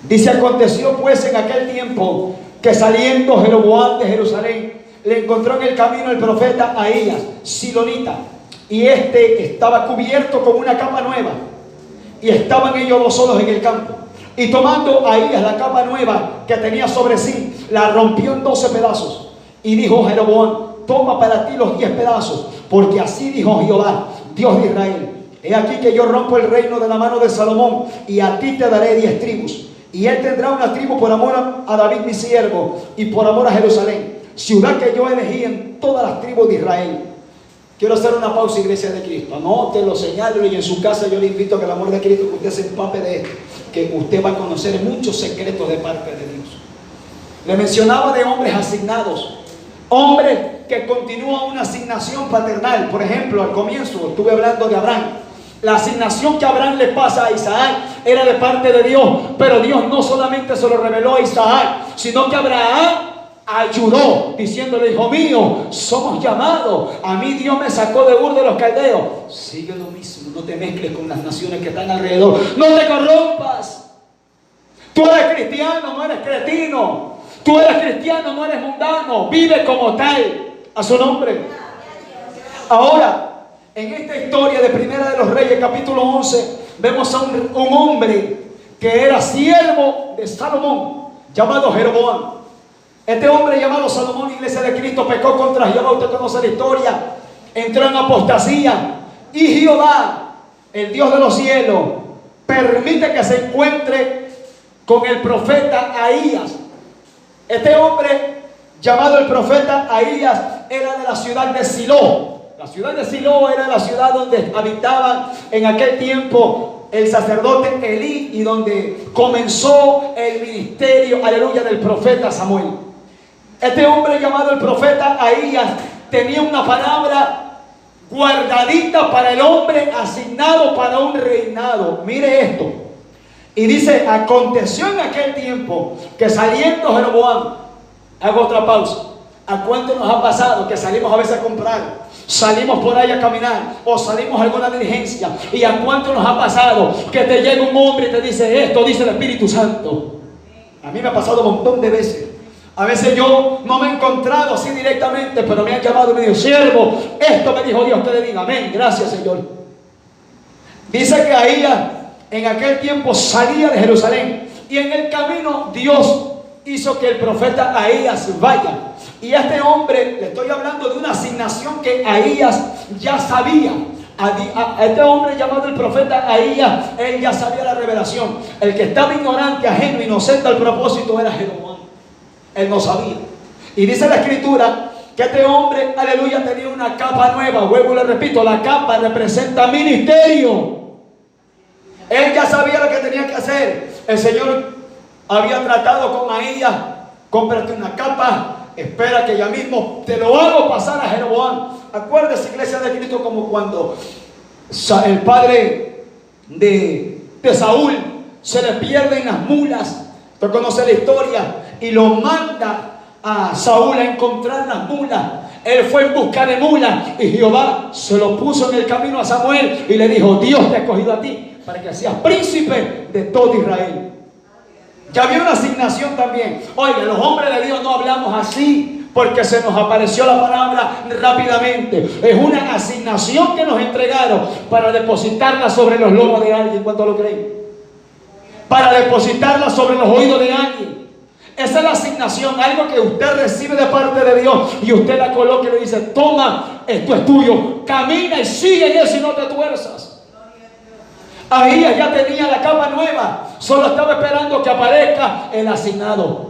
Dice: aconteció pues en aquel tiempo que saliendo Jeroboam de Jerusalén, le encontró en el camino el profeta Ahías, silonita, y este estaba cubierto con una capa nueva, y estaban ellos dos solos en el campo. Y tomando Ahías la capa nueva que tenía sobre sí, la rompió en 12 pedazos. Y dijo Jeroboam: toma para ti los 10 pedazos, porque así dijo Jehová, Dios de Israel: he aquí que yo rompo el reino de la mano de Salomón, y a ti te daré 10 tribus. Y él tendrá una tribu por amor a David mi siervo, y por amor a Jerusalén, ciudad que yo elegí en todas las tribus de Israel. Quiero hacer una pausa, iglesia de Cristo. Anótelo, señálelo, y en su casa yo le invito a que el amor de Cristo, que usted se empape de esto, que usted va a conocer muchos secretos de parte de Dios. Le mencionaba de hombres asignados, hombres que continúan una asignación paternal. Por ejemplo, al comienzo estuve hablando de Abraham. La asignación que Abraham le pasa a Isaac era de parte de Dios, pero Dios no solamente se lo reveló a Isaac, sino que Abraham ayudó, diciéndole: hijo mío, somos llamados. A mí Dios me sacó de Ur de los Caldeos. Sigue lo mismo, no te mezcles con las naciones que están alrededor. No te corrompas. Tú eres cristiano, no eres cretino. Tú eres cristiano, no eres mundano. Vive como tal, a su nombre. Ahora, en esta historia de Primera de los Reyes, capítulo 11, vemos a un hombre que era siervo de Salomón, llamado Jeroboam. Este hombre llamado Salomón, iglesia de Cristo, pecó contra Jehová. Usted conoce la historia. Entró en apostasía. Y Jehová, el Dios de los cielos, permite que se encuentre con el profeta Ahías. Este hombre, llamado el profeta Ahías, era de la ciudad de Silo. La ciudad de Silo era la ciudad donde habitaban en aquel tiempo el sacerdote Elí, y donde comenzó el ministerio, aleluya, del profeta Samuel. Este hombre llamado el profeta Ahías tenía una palabra guardadita para el hombre asignado para un reinado. Mire esto. Y dice: aconteció en aquel tiempo que saliendo Jeroboam, hago otra pausa. ¿A cuánto nos ha pasado que salimos a veces a comprar? Salimos por ahí a caminar, o salimos a alguna diligencia, y a cuánto nos ha pasado que te llega un hombre y te dice: esto dice el Espíritu Santo. A mí me ha pasado un montón de veces. A veces yo no me he encontrado así directamente, pero me han llamado y me dijo: siervo, esto me dijo Dios. Te le diga: amén, gracias, Señor. Dice que Ahías en aquel tiempo salía de Jerusalén, y en el camino Dios hizo que el profeta Ahías vaya. Y a este hombre le estoy hablando de una asignación que Ahías ya sabía. A este hombre llamado el profeta Ahías, él ya sabía la revelación. El que estaba ignorante, ajeno, inocente al propósito era Jeroboam. Él no sabía. Y dice la escritura que este hombre, aleluya, tenía una capa nueva. Vuelvo y le repito, la capa representa ministerio. Él ya sabía lo que tenía que hacer. El Señor había tratado con Ahías: cómprate una capa, espera que ya mismo te lo hago pasar a Jeroboam. Acuérdese, iglesia de Cristo, como cuando el padre de Saúl se le pierden las mulas. Usted conoce la historia, y lo manda a Saúl a encontrar las mulas. Él fue en busca de mulas, y Jehová se lo puso en el camino a Samuel y le dijo: Dios te ha escogido a ti para que seas príncipe de todo Israel. Ya había una asignación también. Oiga, los hombres de Dios no hablamos así porque se nos apareció la palabra rápidamente. Es una asignación que nos entregaron para depositarla sobre los lomos de alguien. ¿Cuánto lo creen? Para depositarla sobre los oídos de alguien. Esa es la asignación, algo que usted recibe de parte de Dios, y usted la coloca y le dice: toma, esto es tuyo, camina y sigue en eso y no te tuerzas. Ahías ya tenía la capa nueva, solo estaba esperando que aparezca el asignado,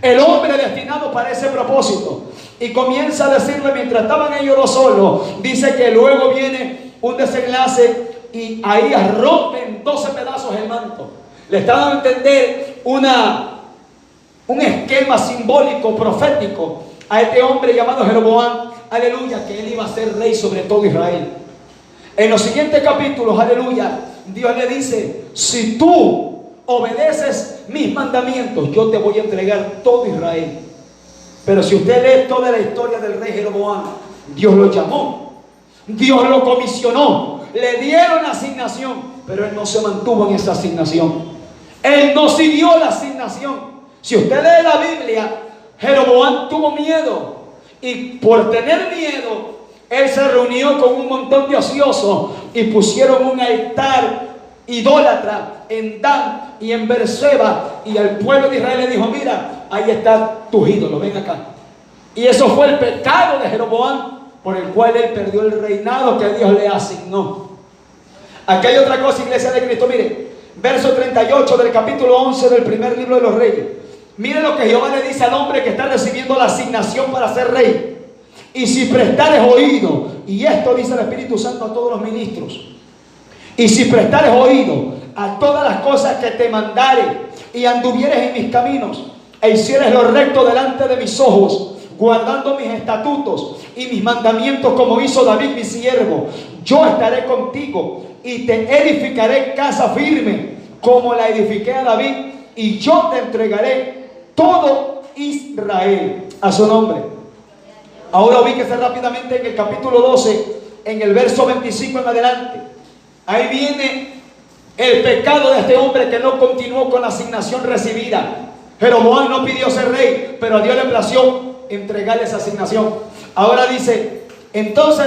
el hombre destinado para ese propósito. Y comienza a decirle, mientras estaban ellos dos solos, dice que luego viene un desenlace y ahí rompen 12 pedazos el manto. Le está dando a entender un esquema simbólico, profético a este hombre llamado Jeroboam, aleluya, que él iba a ser rey sobre todo Israel. En los siguientes capítulos, aleluya, Dios le dice, si tú obedeces mis mandamientos, yo te voy a entregar todo Israel. Pero si usted lee toda la historia del rey Jeroboam, Dios lo llamó, Dios lo comisionó, le dieron la asignación, pero él no se mantuvo en esa asignación. Él no siguió la asignación. Si usted lee la Biblia, Jeroboam tuvo miedo, y por tener miedo, él se reunió con un montón de ociosos y pusieron un altar idólatra en Dan y en Beerseba, y al pueblo de Israel le dijo, mira, ahí está tu ídolo, ven acá. Y eso fue el pecado de Jeroboam, por el cual él perdió el reinado que Dios le asignó. Aquí hay otra cosa, iglesia de Cristo, mire, verso 38 del capítulo 11 del primer libro de los Reyes. Mire lo que Jehová le dice al hombre que está recibiendo la asignación para ser rey. Y si prestares oído, y esto dice el Espíritu Santo a todos los ministros, y si prestares oído a todas las cosas que te mandare, y anduvieres en mis caminos, e hicieres lo recto delante de mis ojos, guardando mis estatutos y mis mandamientos como hizo David mi siervo, yo estaré contigo y te edificaré casa firme como la edifiqué a David, y yo te entregaré todo Israel a su nombre. Ahora ubíquese rápidamente en el capítulo 12, en el verso 25 en adelante. Ahí viene el pecado de este hombre que no continuó con la asignación recibida. Jeroboam no pidió ser rey, pero a Dios le plació entregarle esa asignación. Ahora dice, entonces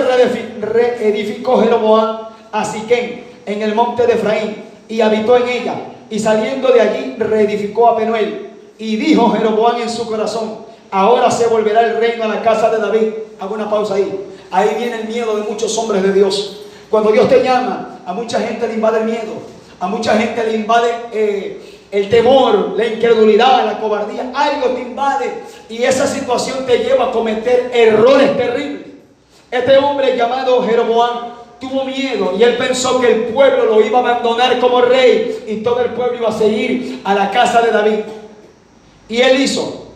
reedificó Jeroboam a Siquem en el monte de Efraín y habitó en ella, y saliendo de allí reedificó a Penuel. Y dijo Jeroboam en su corazón, ahora se volverá el reino a la casa de David. Hago una pausa ahí. Ahí viene el miedo de muchos hombres de Dios. Cuando Dios te llama, a mucha gente le invade el miedo, a mucha gente le invade el temor, la incredulidad, la cobardía. Algo te invade y esa situación te lleva a cometer errores terribles. Este hombre llamado Jeroboam tuvo miedo y él pensó que el pueblo lo iba a abandonar como rey y todo el pueblo iba a seguir a la casa de David. Y él hizo,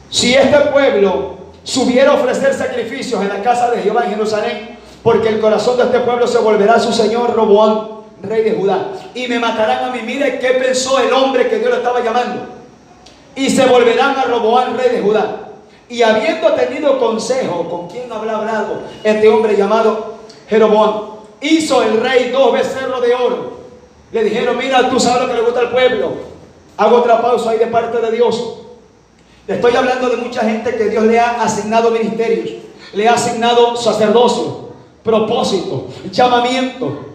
si este pueblo subiera a ofrecer sacrificios en la casa de Jehová en Jerusalén, porque el corazón de este pueblo se volverá a su señor Roboam, rey de Judá, y me matarán a mí. Mire qué pensó el hombre que Dios lo estaba llamando. Y se volverán a Roboam, rey de Judá. Y habiendo tenido consejo, ¿con quién habrá hablado este hombre llamado Jeroboam? Hizo el rey 2 becerros de oro. Le dijeron, mira, tú sabes lo que le gusta al pueblo. Hago otra pausa ahí de parte de Dios. Le estoy hablando de mucha gente que Dios le ha asignado ministerios, le ha asignado sacerdocio, propósito, llamamiento.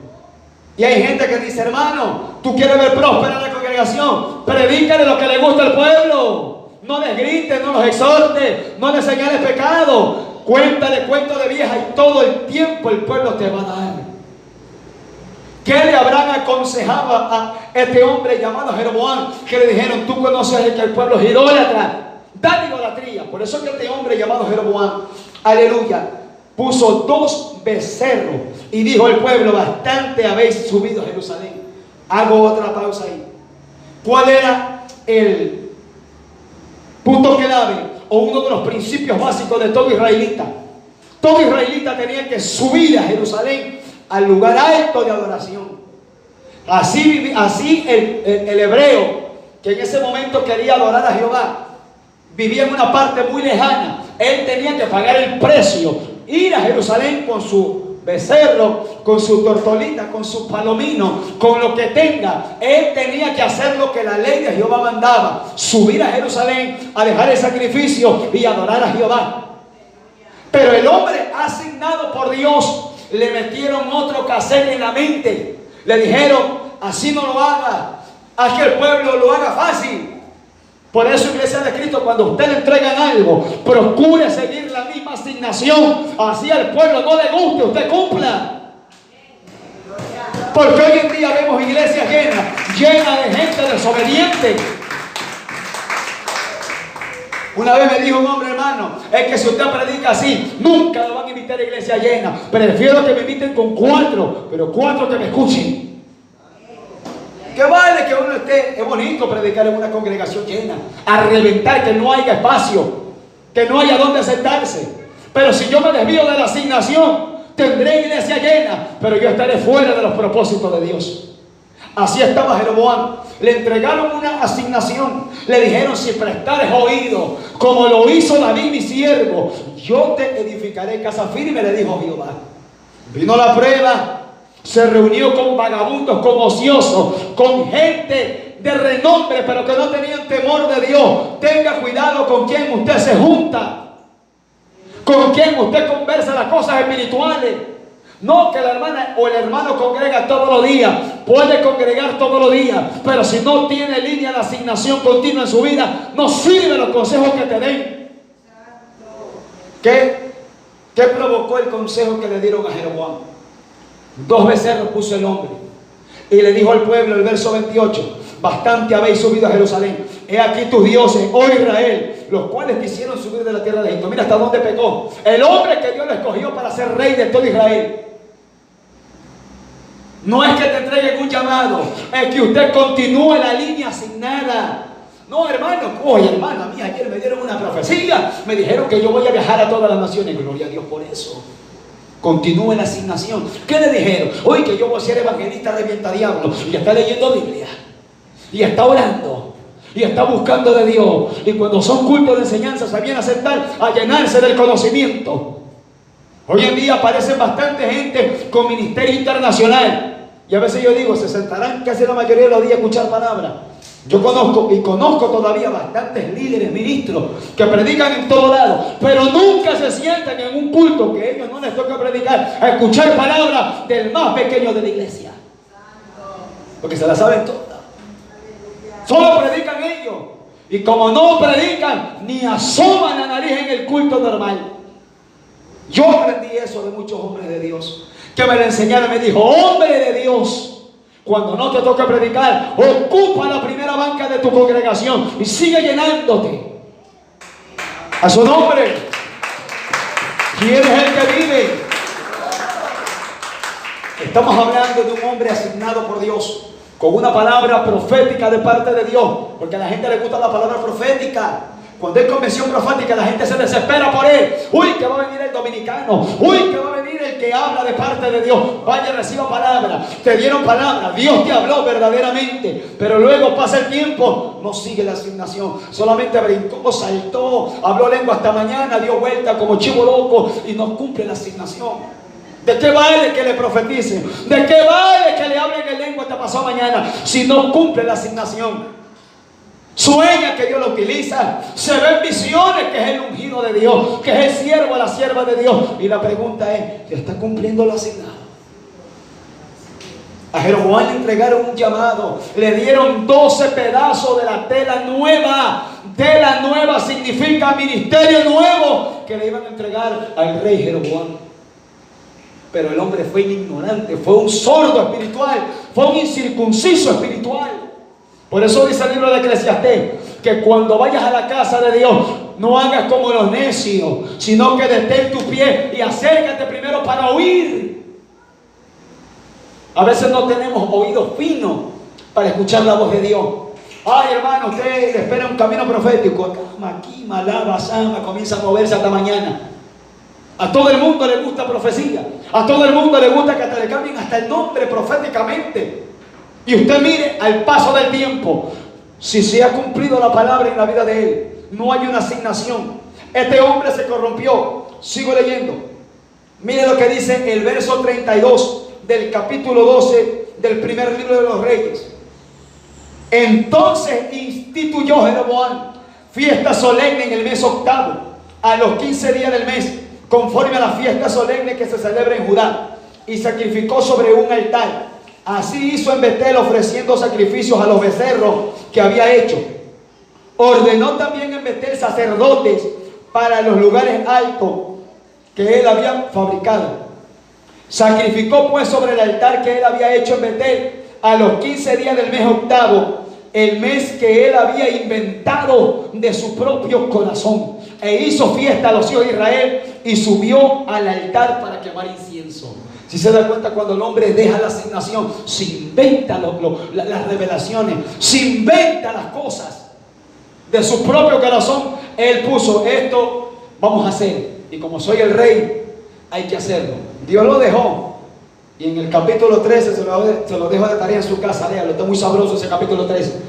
Y hay gente que dice, hermano, tú quieres ver próspera la congregación, predícale lo que le gusta al pueblo. No les grites, no los exhortes, no les señales pecado. Cuéntale cuentos de vieja y todo el tiempo el pueblo te va a dar. ¿Qué le habrán aconsejado a este hombre llamado Jeroboam? Que le dijeron, tú conoces que el pueblo es idólatra, da idolatría. Por eso que este hombre llamado Jeroboam, aleluya, puso 2 becerros y dijo al pueblo, bastante habéis subido a Jerusalén. Hago otra pausa ahí. ¿Cuál era el punto clave o uno de los principios básicos de todo israelita? Todo israelita tenía que subir a Jerusalén, al lugar alto de adoración. Así el hebreo, que en ese momento quería adorar a Jehová, vivía en una parte muy lejana. Él tenía que pagar el precio, ir a Jerusalén con su becerro, con su tortolita, con su palomino, con lo que tenga. Él tenía que hacer lo que la ley de Jehová mandaba, subir a Jerusalén a dejar el sacrificio y adorar a Jehová. Pero el hombre asignado por Dios, le metieron otro cassette en la mente. Le dijeron, así no lo haga, haz que el pueblo lo haga fácil. Por eso, iglesia de Cristo, cuando a usted le entregan algo, procure seguir la misma asignación. Así al pueblo no le guste, usted cumpla. Porque hoy en día vemos iglesias llenas de gente desobediente. Una vez me dijo un hombre, hermano, es que si usted predica así, nunca lo van a invitar a iglesia llena. Prefiero que me inviten con 4, pero 4 que me escuchen. ¿Qué vale que uno esté? Es bonito predicar en una congregación llena, a reventar, que no haya espacio, que no haya donde sentarse. Pero si yo me desvío de la asignación, tendré iglesia llena, pero yo estaré fuera de los propósitos de Dios. Así estaba Jeroboam. Le entregaron una asignación. Le dijeron: si prestares oído, como lo hizo David mi siervo, yo te edificaré casa firme, le dijo Jehová. Vino la prueba. Se reunió con vagabundos, con ociosos, con gente de renombre, pero que no tenían temor de Dios. Tenga cuidado con quien usted se junta, con quien usted conversa las cosas espirituales. No que la hermana o el hermano congrega todos los días. Puede congregar todos los días, pero si no tiene línea de asignación continua en su vida, no sirven los consejos que te den. ¿Qué provocó el consejo que le dieron a Jeroboam? 2 becerros puso el hombre y le dijo al pueblo, el verso 28: bastante habéis subido a Jerusalén. He aquí tus dioses, oh Israel, los cuales quisieron subir de la tierra de Egipto. Mira hasta dónde pecó el hombre que Dios le escogió para ser rey de todo Israel. No es que te entreguen un llamado, es que usted continúe la línea asignada. No, hermano, oye, hermana mía, ayer me dieron una profecía, me dijeron que yo voy a viajar a todas las naciones. Gloria a Dios por eso. Continúe la asignación. ¿Qué le dijeron? Oye, que yo voy a ser evangelista revientadiablos. Y está leyendo Biblia, y está orando, y está buscando de Dios. Y cuando son cultos de enseñanza, se viene a sentar a llenarse del conocimiento. Hoy en día aparecen bastante gente con ministerio internacional. Y a veces yo digo, se sentarán casi la mayoría de los días a escuchar palabras. Yo conozco todavía bastantes líderes, ministros, que predican en todo lado, pero nunca se sientan en un culto que a ellos no les toca predicar, a escuchar palabras del más pequeño de la iglesia. Porque se la saben todas. Solo predican ellos. Y como no predican, ni asoman la nariz en el culto normal. Yo aprendí eso de muchos hombres de Dios, que me lo enseñaron. Me dijo: hombre de Dios, cuando no te toca predicar, ocupa la primera banca de tu congregación y sigue llenándote. A su nombre. ¿Quién es el que vive? Estamos hablando de un hombre asignado por Dios, con una palabra profética de parte de Dios, porque a la gente le gusta la palabra profética. Cuando hay convención profética, la gente se desespera por él. Uy, que va a venir el dominicano. Uy, que va a venir el que habla de parte de Dios. Vaya, reciba palabra. Te dieron palabra. Dios te habló verdaderamente. Pero luego pasa el tiempo, no sigue la asignación. Solamente brincó, saltó, habló lengua hasta mañana, dio vuelta como chivo loco y no cumple la asignación. ¿De qué vale que le profeticen? ¿De qué vale que le hablen en lengua hasta pasado mañana si no cumple la asignación? Sueña que Dios lo utiliza, se ven visiones que es el ungido de Dios, que es el siervo, la sierva de Dios. Y la pregunta es: ¿está cumpliendo lo asignado? A Jeroboam le entregaron un llamado, le dieron 12 pedazos de la tela nueva. Tela nueva significa ministerio nuevo que le iban a entregar al rey Jeroboam. Pero el hombre fue ignorante, fue un sordo espiritual, fue un incircunciso espiritual. Por eso dice el libro de Eclesiastés que cuando vayas a la casa de Dios, no hagas como los necios, sino que detén tu pie y acércate primero para oír. A veces no tenemos oídos finos para escuchar la voz de Dios. Ay, hermano, usted le espera un camino profético. Aquí, malaba, sama, comienza a moverse hasta mañana. A todo el mundo le gusta profecía. A todo el mundo le gusta que hasta le cambien hasta el nombre proféticamente. Y usted mire al paso del tiempo si se ha cumplido la palabra en la vida de él. No hay una asignación. Este hombre se corrompió. Sigo leyendo. Mire lo que dice el verso 32 del capítulo 12 del primer libro de los Reyes. Entonces instituyó Jeroboam fiesta solemne en el mes octavo, a los 15 días del mes, conforme a la fiesta solemne que se celebra en Judá, y sacrificó sobre un altar. Así hizo en Betel, ofreciendo sacrificios a los becerros que había hecho. Ordenó también en Betel sacerdotes para los lugares altos que él había fabricado. Sacrificó pues sobre el altar que él había hecho en Betel, a los 15 días del mes octavo, el mes que él había inventado de su propio corazón, e hizo fiesta a los hijos de Israel y subió al altar para quemar incienso. Si se da cuenta, cuando el hombre deja la asignación, se inventa las revelaciones, se inventa las cosas de su propio corazón. Él puso: esto vamos a hacer, y como soy el rey, hay que hacerlo. Dios lo dejó, y en el capítulo 13 se lo dejo de tarea en su casa. Léalo, está muy sabroso ese capítulo 13.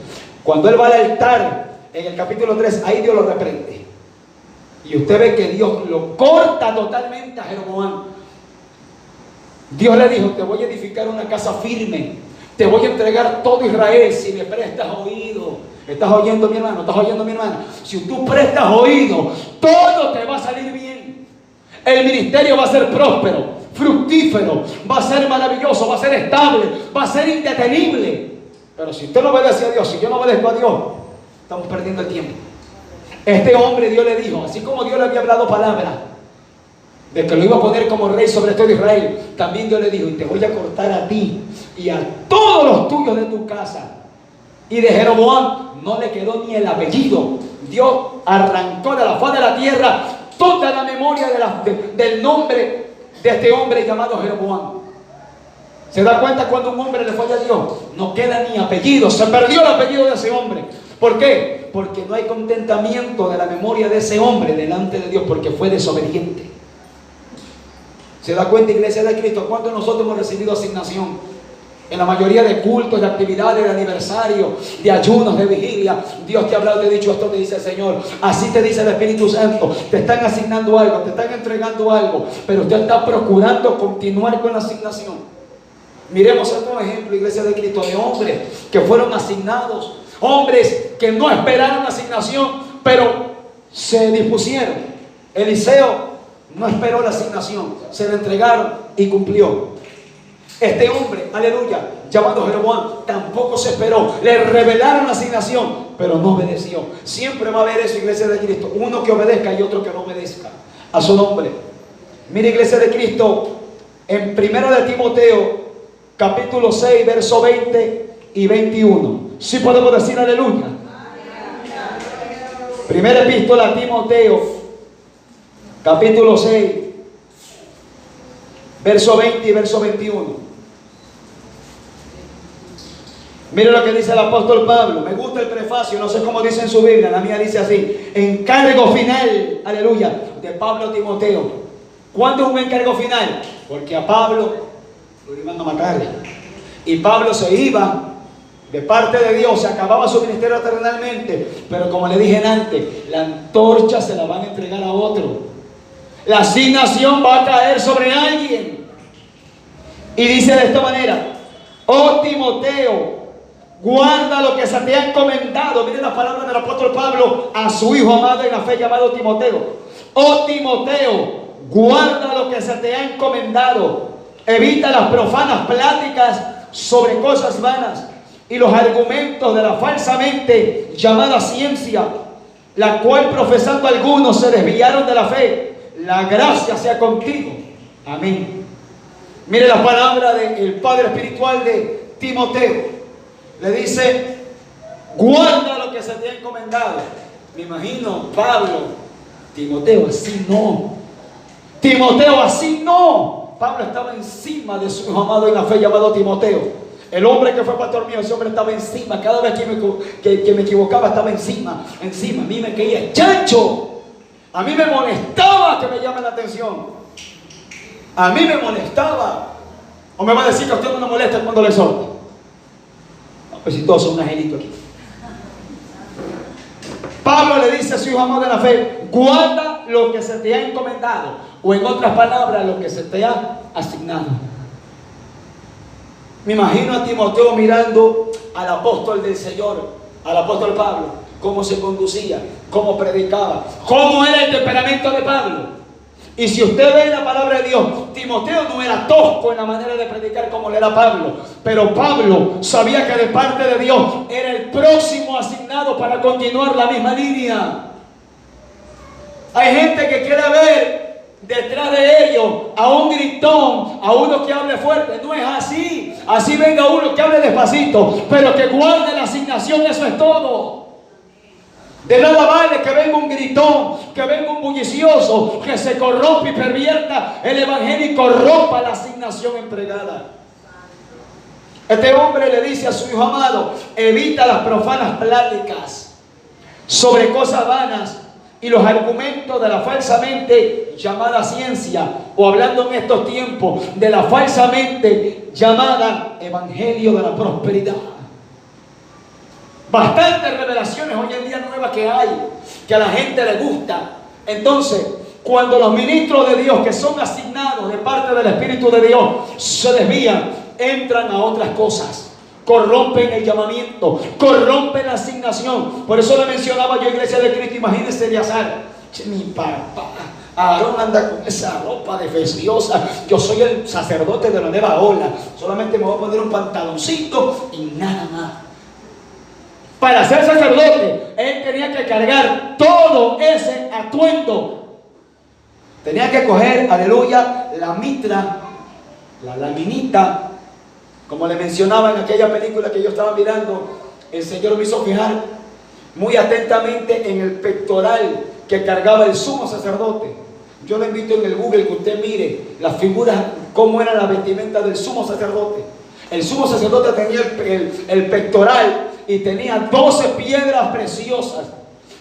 Cuando él va al altar, en el capítulo 3, ahí Dios lo reprende, y usted ve que Dios lo corta totalmente a Jeroboam. Dios le dijo: te voy a edificar una casa firme, te voy a entregar todo Israel si me prestas oído. ¿Estás oyendo, mi hermano? ¿Estás oyendo, mi hermana? Si tú prestas oído, todo te va a salir bien. El ministerio va a ser próspero, fructífero, va a ser maravilloso, va a ser estable, va a ser indetenible. Pero si usted no obedece a Dios, si yo no obedezco a Dios, estamos perdiendo el tiempo. Este hombre, Dios le dijo, así como Dios le había hablado palabra de que lo iba a poner como rey sobre todo Israel, también Dios le dijo: y te voy a cortar a ti y a todos los tuyos de tu casa. Y de Jeroboam no le quedó ni el apellido. Dios arrancó de la faz de la tierra toda la memoria del nombre de este hombre llamado Jeroboam. ¿Se da cuenta? Cuando un hombre le falla a Dios, no queda ni apellido, se perdió el apellido de ese hombre. ¿Por qué? Porque no hay contentamiento de la memoria de ese hombre delante de Dios, porque fue desobediente. ¿Se da cuenta, iglesia de Cristo? ¿Cuántos de nosotros hemos recibido asignación? En la mayoría de cultos, de actividades, de aniversario, de ayunos, de vigilia, Dios te ha hablado, te ha dicho esto, te dice el Señor. Así te dice el Espíritu Santo. Te están asignando algo, te están entregando algo, pero usted está procurando continuar con la asignación. Miremos otro ejemplo, iglesia de Cristo, de hombres que fueron asignados, hombres que no esperaron asignación, pero se dispusieron. Eliseo no esperó la asignación, se la entregaron y cumplió. Este hombre, aleluya, llamado Jeroboam, tampoco se esperó. Le revelaron la asignación, pero no obedeció. Siempre va a haber eso, iglesia de Cristo, uno que obedezca y otro que no obedezca a su nombre. Mire, iglesia de Cristo, en 1 de Timoteo, capítulo 6, verso 20 y 21. ¿Sí podemos decir aleluya? Primera epístola a Timoteo, capítulo 6, verso 20 y verso 21. Mire lo que dice el apóstol Pablo. Me gusta el prefacio, no sé cómo dice en su Biblia, la mía dice así: encargo final, aleluya, de Pablo a Timoteo. ¿Cuándo es un encargo final? Porque a Pablo lo iban a matar, y Pablo se iba de parte de Dios, se acababa su ministerio terrenalmente, pero como le dije antes, la antorcha se la van a entregar a otro. La asignación va a caer sobre alguien. Y dice de esta manera: oh Timoteo, guarda lo que se te ha encomendado. Miren las palabras del apóstol Pablo a su hijo amado en la fe llamado Timoteo. Oh Timoteo, guarda lo que se te ha encomendado. Evita las profanas pláticas sobre cosas vanas y los argumentos de la falsamente llamada ciencia, la cual profesando algunos se desviaron de la fe. La gracia sea contigo. Amén. Mire la palabra del padre espiritual de Timoteo. Le dice: guarda lo que se te ha encomendado. Me imagino Pablo: Timoteo, así no. Timoteo, así no. Pablo estaba encima de su hijo amado en la fe llamado Timoteo. El hombre que fue pastor mío, ese hombre estaba encima. Cada vez que me equivocaba estaba encima. A mí me caía chacho. A mí me molestaba que me llamen la atención. A mí me molestaba. O me va a decir que a usted no le molesta cuando le solta. No, pues si todos son un angelito aquí. Pablo le dice a su hijo amado de la fe: guarda lo que se te ha encomendado. O en otras palabras, lo que se te ha asignado. Me imagino a Timoteo mirando al apóstol del Señor, al apóstol Pablo, cómo se conducía, cómo predicaba, cómo era el temperamento de Pablo. Y si usted ve la palabra de Dios, Timoteo no era tosco en la manera de predicar como le era Pablo, pero Pablo sabía que de parte de Dios era el próximo asignado para continuar la misma línea. Hay gente que quiere ver detrás de ellos a un gritón, a uno que hable fuerte. No es así. Así venga uno que hable despacito, pero que guarde la asignación asignación, eso es todo. De nada vale que venga un gritón, que venga un bullicioso, que se corrompa y pervierta el evangelio y corrompa la asignación entregada. Este hombre le dice a su hijo amado: evita las profanas pláticas sobre cosas vanas y los argumentos de la falsamente llamada ciencia, o hablando en estos tiempos, de la falsamente llamada evangelio de la prosperidad. Bastantes revelaciones hoy en día nuevas que hay, que a la gente le gusta. Entonces, cuando los ministros de Dios, que son asignados de parte del Espíritu de Dios, se desvían, entran a otras cosas, corrompen el llamamiento, corrompen la asignación. Por eso le mencionaba yo, Iglesia de Cristo, imagínense Eleazar: mi papá Aarón anda con esa ropa defesiosa, yo soy el sacerdote de la nueva ola, solamente me voy a poner un pantaloncito y nada más. Para ser sacerdote, él tenía que cargar todo ese atuendo. Tenía que coger, aleluya, la mitra, la laminita, como le mencionaba en aquella película que yo estaba mirando. El Señor me hizo fijar muy atentamente en el pectoral que cargaba el sumo sacerdote. Yo le invito en el Google que usted mire las figuras, cómo era la vestimenta del sumo sacerdote. El sumo sacerdote tenía el pectoral y tenía 12 piedras preciosas,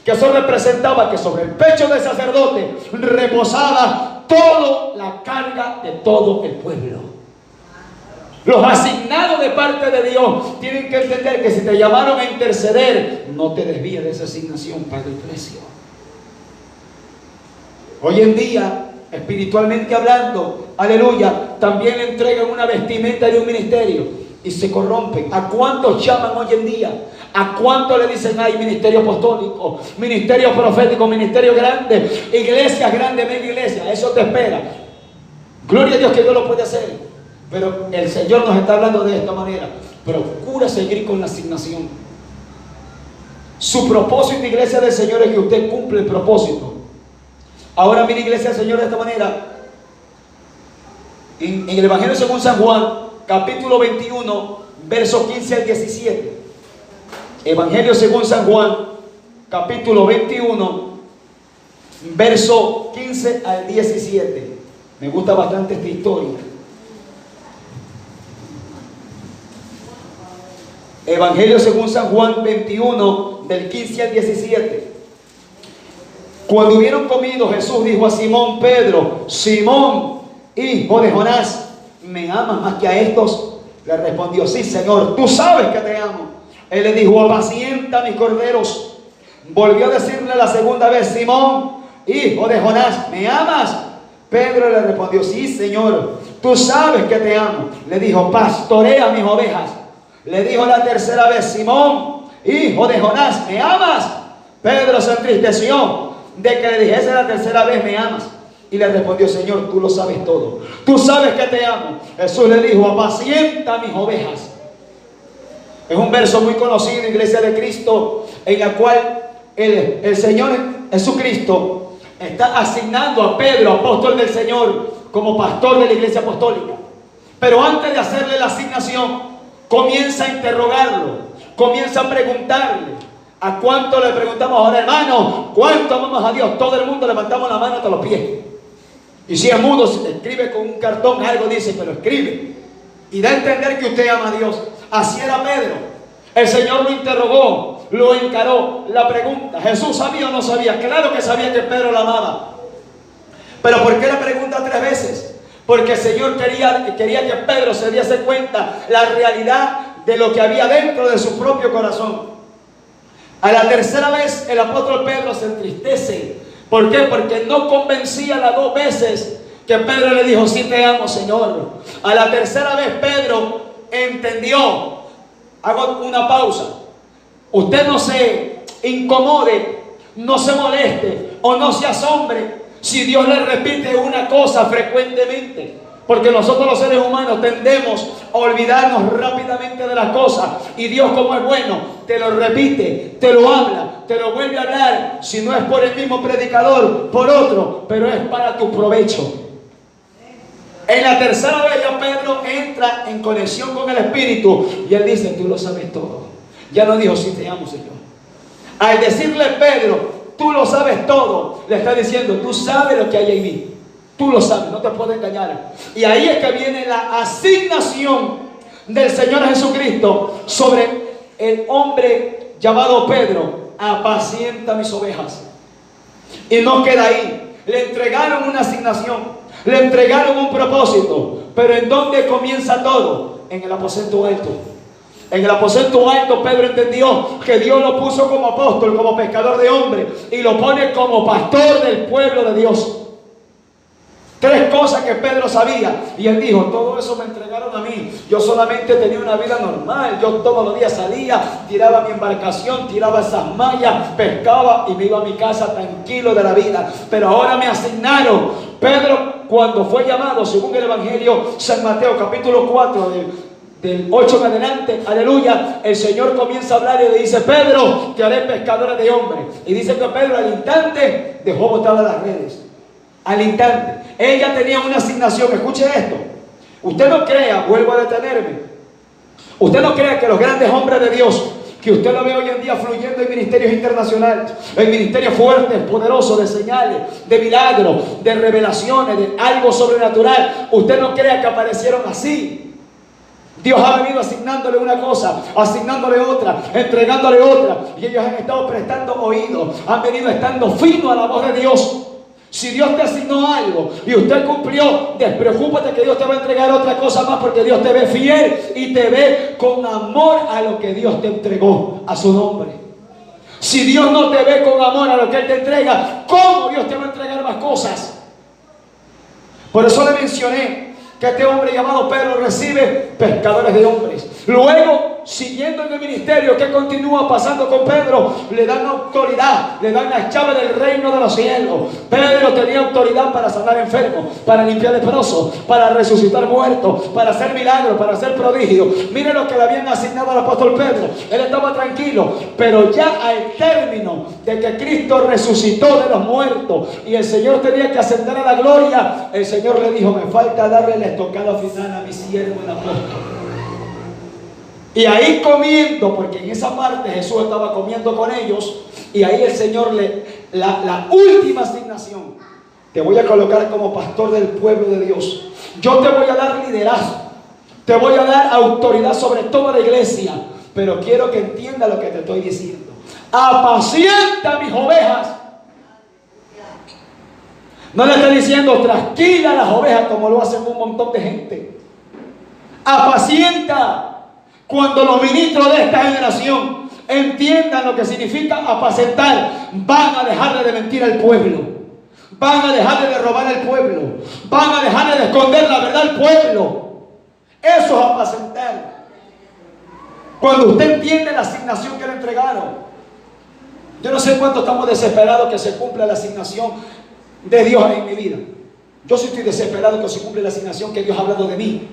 que eso representaba que sobre el pecho del sacerdote reposaba toda la carga de todo el pueblo. Los asignados de parte de Dios tienen que entender que si te llamaron a interceder, no te desvíes de esa asignación, paga el precio. Hoy en día, espiritualmente hablando, aleluya, también le entregan una vestimenta de un ministerio y se corrompen. ¿A cuántos llaman hoy en día? ¿A cuántos le dicen: hay ministerio apostólico, ministerio profético, ministerio grande, iglesias grandes, mega iglesias? Eso te espera. Gloria a Dios que Dios lo puede hacer. Pero el Señor nos está hablando de esta manera: procura seguir con la asignación. Su propósito, iglesia del Señor, es que usted cumple el propósito. Ahora mire, iglesia del Señor, de esta manera, en el Evangelio según San Juan, capítulo 21, versos 15 al 17. Evangelio según San Juan, capítulo 21, verso 15 al 17. Me gusta bastante esta historia. Evangelio según San Juan 21, del 15 al 17. Cuando hubieron comido, Jesús dijo a Simón Pedro: Simón, hijo de Jonás, ¿me amas más que a estos? Le respondió: sí, Señor, tú sabes que te amo. Él le dijo: apacienta mis corderos. Volvió a decirle la segunda vez: Simón, hijo de Jonás, ¿me amas? Pedro le respondió: sí, Señor, tú sabes que te amo. Le dijo: pastorea mis ovejas. Le dijo la tercera vez: Simón, hijo de Jonás, ¿me amas? Pedro se entristeció de que le dijese la tercera vez: ¿me amas? Y le respondió: Señor, tú lo sabes todo, tú sabes que te amo. Jesús le dijo: apacienta mis ovejas. Es un verso muy conocido, iglesia de Cristo, en la cual el Señor Jesucristo está asignando a Pedro, apóstol del Señor, como pastor de la iglesia apostólica. Pero antes de hacerle la asignación, comienza a interrogarlo, comienza a preguntarle. ¿A cuánto le preguntamos ahora, hermano? ¿Cuánto amamos a Dios? Todo el mundo levantamos la mano hasta los pies. Y si es mudo, si escribe con un cartón algo, dice, pero escribe. Y da a entender que usted ama a Dios. Así era Pedro. El Señor lo interrogó, lo encaró. La pregunta: ¿Jesús sabía o no sabía? Claro que sabía que Pedro la amaba. Pero ¿por qué la pregunta 3 veces? Porque el Señor quería que Pedro se diese cuenta la realidad de lo que había dentro de su propio corazón. A la tercera vez el apóstol Pedro se entristece. ¿Por qué? Porque no convencía las 2 veces que Pedro le dijo: sí te amo, Señor. A la tercera vez Pedro entendió. Hago una pausa. Usted no se incomode, no se moleste o no se asombre si Dios le repite una cosa frecuentemente. Porque nosotros los seres humanos tendemos a olvidarnos rápidamente de las cosas. Y Dios, como es bueno, te lo repite, te lo habla, te lo vuelve a hablar. Si no es por el mismo predicador, por otro, pero es para tu provecho. En la tercera vez ya Pedro entra en conexión con el Espíritu y él dice: tú lo sabes todo. Ya no dijo, sí te amo, Señor. Al decirle Pedro, tú lo sabes todo, le está diciendo, tú sabes lo que hay en mí. Tú lo sabes, no te puedo engañar. Y ahí es que viene la asignación del Señor Jesucristo sobre el hombre llamado Pedro. Apacienta mis ovejas. Y no queda ahí. Le entregaron una asignación, le entregaron un propósito. Pero ¿en dónde comienza todo? En el aposento alto. En el aposento alto Pedro entendió que Dios lo puso como apóstol, como pescador de hombres, y lo pone como pastor del pueblo de Dios. Tres cosas que Pedro sabía. Y él dijo, todo eso me entregaron a mí. Yo solamente tenía una vida normal. Yo todos los días salía, tiraba mi embarcación, tiraba esas mallas, pescaba y me iba a mi casa tranquilo de la vida. Pero ahora me asignaron. Pedro, cuando fue llamado, según el Evangelio San Mateo, capítulo 4, del 8 en adelante, aleluya, el Señor comienza a hablar y le dice, Pedro, te haré pescador de hombres. Y dice que Pedro al instante dejó botadas las redes. Al instante. Ella tenía una asignación. Escuche esto. Usted no crea, vuelvo a detenerme, usted no crea que los grandes hombres de Dios, que usted lo ve hoy en día fluyendo en ministerios internacionales, en ministerios fuertes, poderosos, de señales, de milagros, de revelaciones, de algo sobrenatural, usted no crea que aparecieron así. Dios ha venido asignándole una cosa, asignándole otra, entregándole otra, y ellos han estado prestando oído, han venido estando finos a la voz de Dios. Si Dios te asignó algo y usted cumplió, despreocúpate que Dios te va a entregar otra cosa más, porque Dios te ve fiel y te ve con amor a lo que Dios te entregó, a su nombre. Si Dios no te ve con amor a lo que Él te entrega, ¿cómo Dios te va a entregar más cosas? Por eso le mencioné que este hombre llamado Pedro recibe pescadores de hombres. Luego, siguiendo en el ministerio que continúa pasando con Pedro, le dan autoridad, le dan las llaves del reino de los cielos. Pedro tenía autoridad para sanar enfermos, para limpiar leprosos, para resucitar muertos, para hacer milagros, para hacer prodigios. Mire lo que le habían asignado al apóstol Pedro. Él estaba tranquilo, pero ya al término de que Cristo resucitó de los muertos y el Señor tenía que ascender a la gloria, el Señor le dijo, me falta darle la estocada final a mi siervo el apóstol. Y ahí comiendo, porque en esa parte Jesús estaba comiendo con ellos, y ahí el Señor la última asignación, te voy a colocar como pastor del pueblo de Dios. Yo te voy a dar liderazgo, te voy a dar autoridad sobre toda la iglesia, pero quiero que entienda lo que te estoy diciendo. Apacienta mis ovejas. No le estoy diciendo trasquila las ovejas como lo hacen un montón de gente. Apacienta. Cuando los ministros de esta generación entiendan lo que significa apacentar, van a dejarle de mentir al pueblo, van a dejarle de robar al pueblo, van a dejarle de esconder la verdad al pueblo. Eso es apacentar. Cuando usted entiende la asignación que le entregaron. Yo no sé cuánto estamos desesperados que se cumpla la asignación de Dios en mi vida. Yo sí estoy desesperado que se cumpla la asignación que Dios ha hablado de mí.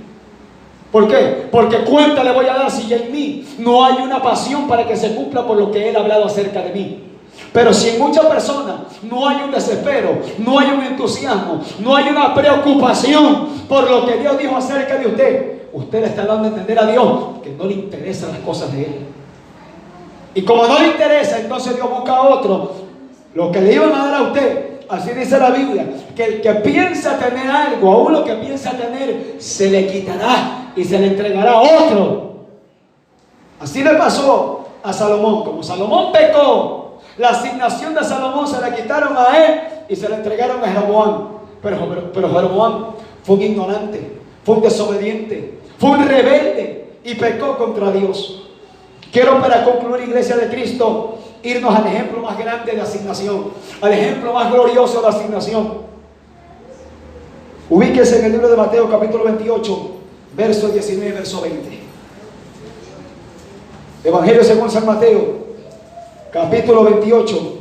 ¿Por qué? Porque cuenta le voy a dar si en mí no hay una pasión para que se cumpla por lo que Él ha hablado acerca de mí. Pero si en muchas personas no hay un desespero, no hay un entusiasmo, no hay una preocupación por lo que Dios dijo acerca de usted, usted le está dando a entender a Dios que no le interesan las cosas de Él. Y como no le interesa, entonces Dios busca a otro. Lo que le iban a dar a usted, así dice la Biblia, que el que piensa tener algo, aún lo que piensa tener, se le quitará y se le entregará a otro. Así le pasó a Salomón. Como Salomón pecó, la asignación de Salomón se la quitaron a él y se la entregaron a Jeroboam. Pero Jeroboam fue un ignorante, fue un desobediente, fue un rebelde y pecó contra Dios. Quiero, para concluir, iglesia de Cristo, irnos al ejemplo más grande de asignación, al ejemplo más glorioso de asignación. Ubíquese en el libro de Mateo, capítulo 28, verso 19, verso 20. Evangelio según San Mateo, capítulo 28,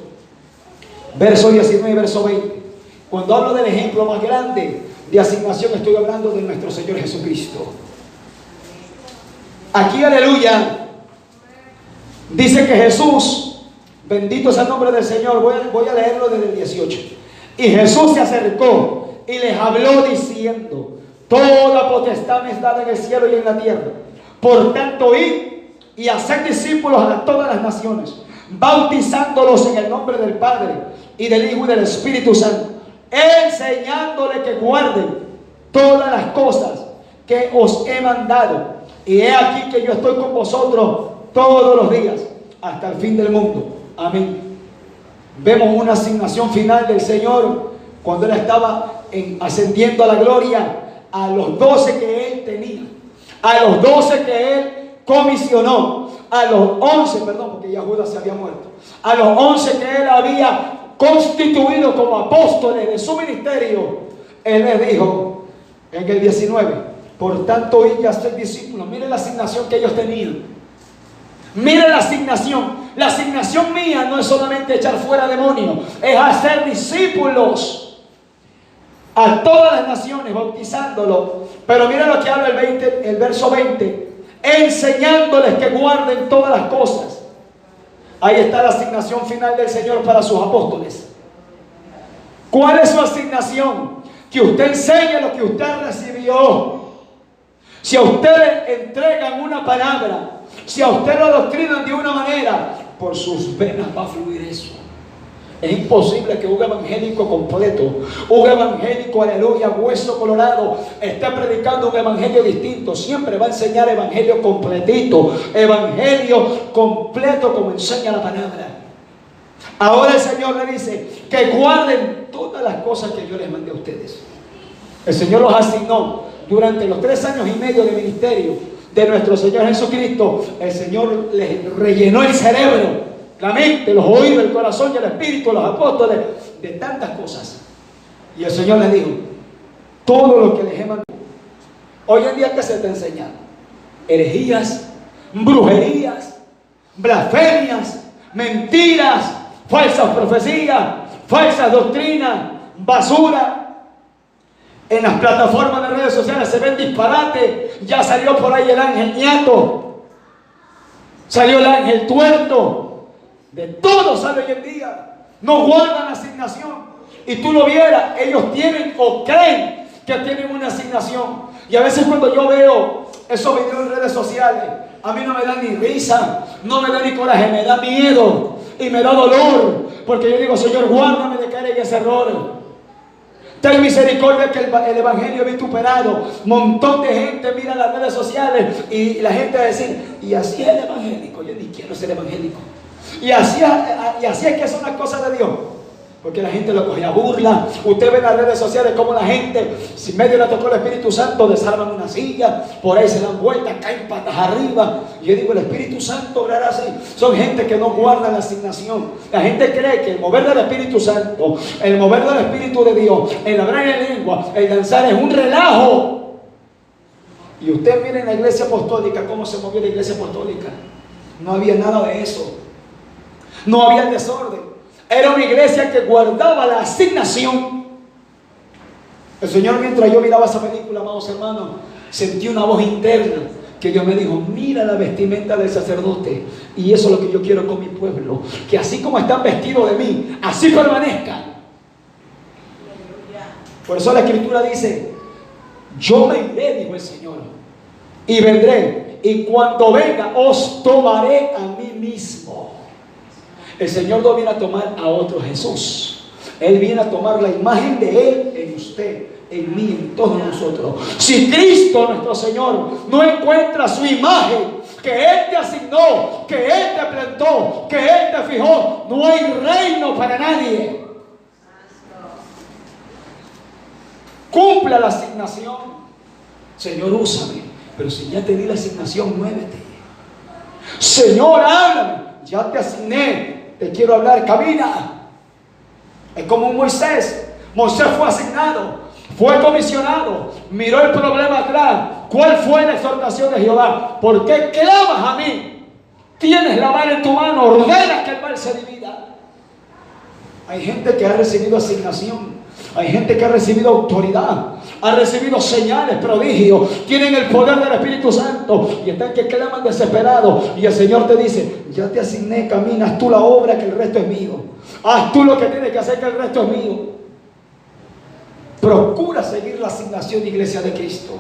verso 19, verso 20. Cuando hablo del ejemplo más grande de asignación, estoy hablando de nuestro Señor Jesucristo. Aquí, aleluya, dice que Jesús, bendito sea el nombre del Señor, voy a leerlo desde el 18. Y Jesús se acercó y les habló diciendo: toda potestad me es dada en el cielo y en la tierra. Por tanto, id y hacer discípulos a todas las naciones, bautizándolos en el nombre del Padre y del Hijo y del Espíritu Santo, enseñándoles que guarden todas las cosas que os he mandado. Y he aquí que yo estoy con vosotros todos los días hasta el fin del mundo. Amén. Vemos una asignación final del Señor cuando Él estaba ascendiendo a la gloria, a los 12 que Él tenía, a los 12 que Él comisionó, a los 11, perdón, porque ya Judas se había muerto, a los 11 que Él había constituido como apóstoles de su ministerio. Él les dijo en el 19: por tanto, id y haced discípulos. Miren la asignación que ellos tenían. Miren la asignación. La asignación mía no es solamente echar fuera demonios, es hacer discípulos a todas las naciones, bautizándolos. Pero miren lo que habla el verso 20: enseñándoles que guarden todas las cosas. Ahí está la asignación final del Señor para sus apóstoles. ¿Cuál es su asignación? Que usted enseñe lo que usted recibió. Si a usted le entregan una palabra, si a usted lo adoctrinan de una manera, por sus venas va a fluir eso. Es imposible que un evangélico completo, un evangélico, aleluya, hueso colorado, esté predicando un evangelio distinto. Siempre va a enseñar evangelio completito, evangelio completo como enseña la palabra. Ahora el Señor le dice que guarden todas las cosas que yo les mandé a ustedes. El Señor los asignó durante los 3 años y medio de ministerio de nuestro Señor Jesucristo. El Señor les rellenó el cerebro, la mente, los oídos, el corazón y el espíritu, los apóstoles, de tantas cosas. Y el Señor les dijo: todo lo que les he mandado. Hoy en día, ¿qué se está enseñando? Herejías, brujerías, blasfemias, mentiras, falsas profecías, falsas doctrinas, basura. En las plataformas de redes sociales se ven disparate. Ya salió por ahí el ángel ñato, salió el ángel tuerto. De todo sale hoy en día. No guardan asignación. Y tú lo vieras, ellos tienen o creen que tienen una asignación. Y a veces cuando yo veo esos videos en redes sociales, a mí no me da ni risa, no me da ni coraje, me da miedo y me da dolor. Porque yo digo: Señor, guárdame de caer en ese error. Ten misericordia que el evangelio es vituperado. Montón de gente mira las redes sociales y la gente va a decir: y así es el evangélico. Yo ni quiero ser evangélico. Y así es que son las cosas de Dios. Porque la gente lo coge a burla. Usted ve en las redes sociales como la gente, si medio le tocó el Espíritu Santo, desarman una silla, por ahí se dan vueltas, caen patas arriba. Y yo digo: el Espíritu Santo obrará así. Son gente que no guarda la asignación. La gente cree que el mover del Espíritu Santo, el mover del Espíritu de Dios, el hablar en lengua, el danzar, es un relajo. Y usted mire en la iglesia apostólica cómo se movió la iglesia apostólica. No había nada de eso. No había desorden. Era una iglesia que guardaba la asignación. El Señor, mientras yo miraba esa película, amados hermanos, sentí una voz interna que Dios me dijo: mira la vestimenta del sacerdote. Y eso es lo que yo quiero con mi pueblo, que así como están vestidos de mí, así permanezcan. Por eso la Escritura dice: yo me iré, dijo el Señor, y vendré, y cuando venga os tomaré a mí mismo. El Señor no viene a tomar a otro Jesús. Él viene a tomar la imagen de Él en usted, en mí, en todos nosotros. Si Cristo nuestro Señor no encuentra su imagen, que Él te asignó, que Él te plantó, que Él te fijó, no hay reino para nadie. Cumpla la asignación. Señor, úsame. Pero si ya te di la asignación, muévete. Señor, háblame. Ya te asigné. Te quiero hablar, camina. Es como un Moisés. Moisés fue asignado, fue comisionado, miró el problema atrás. ¿Cuál fue la exhortación de Jehová? ¿Por qué clamas a mí? Tienes la vara en tu mano, ordena que el mal se divida. Hay gente que ha recibido asignación, hay gente que ha recibido autoridad, ha recibido señales, prodigios, tienen el poder del Espíritu Santo y están que claman desesperados. Y el Señor te dice: ya te asigné, camina, haz tú la obra, que el resto es mío. Haz tú lo que tienes que hacer, que el resto es mío. Procura seguir la asignación de Iglesia de Cristo.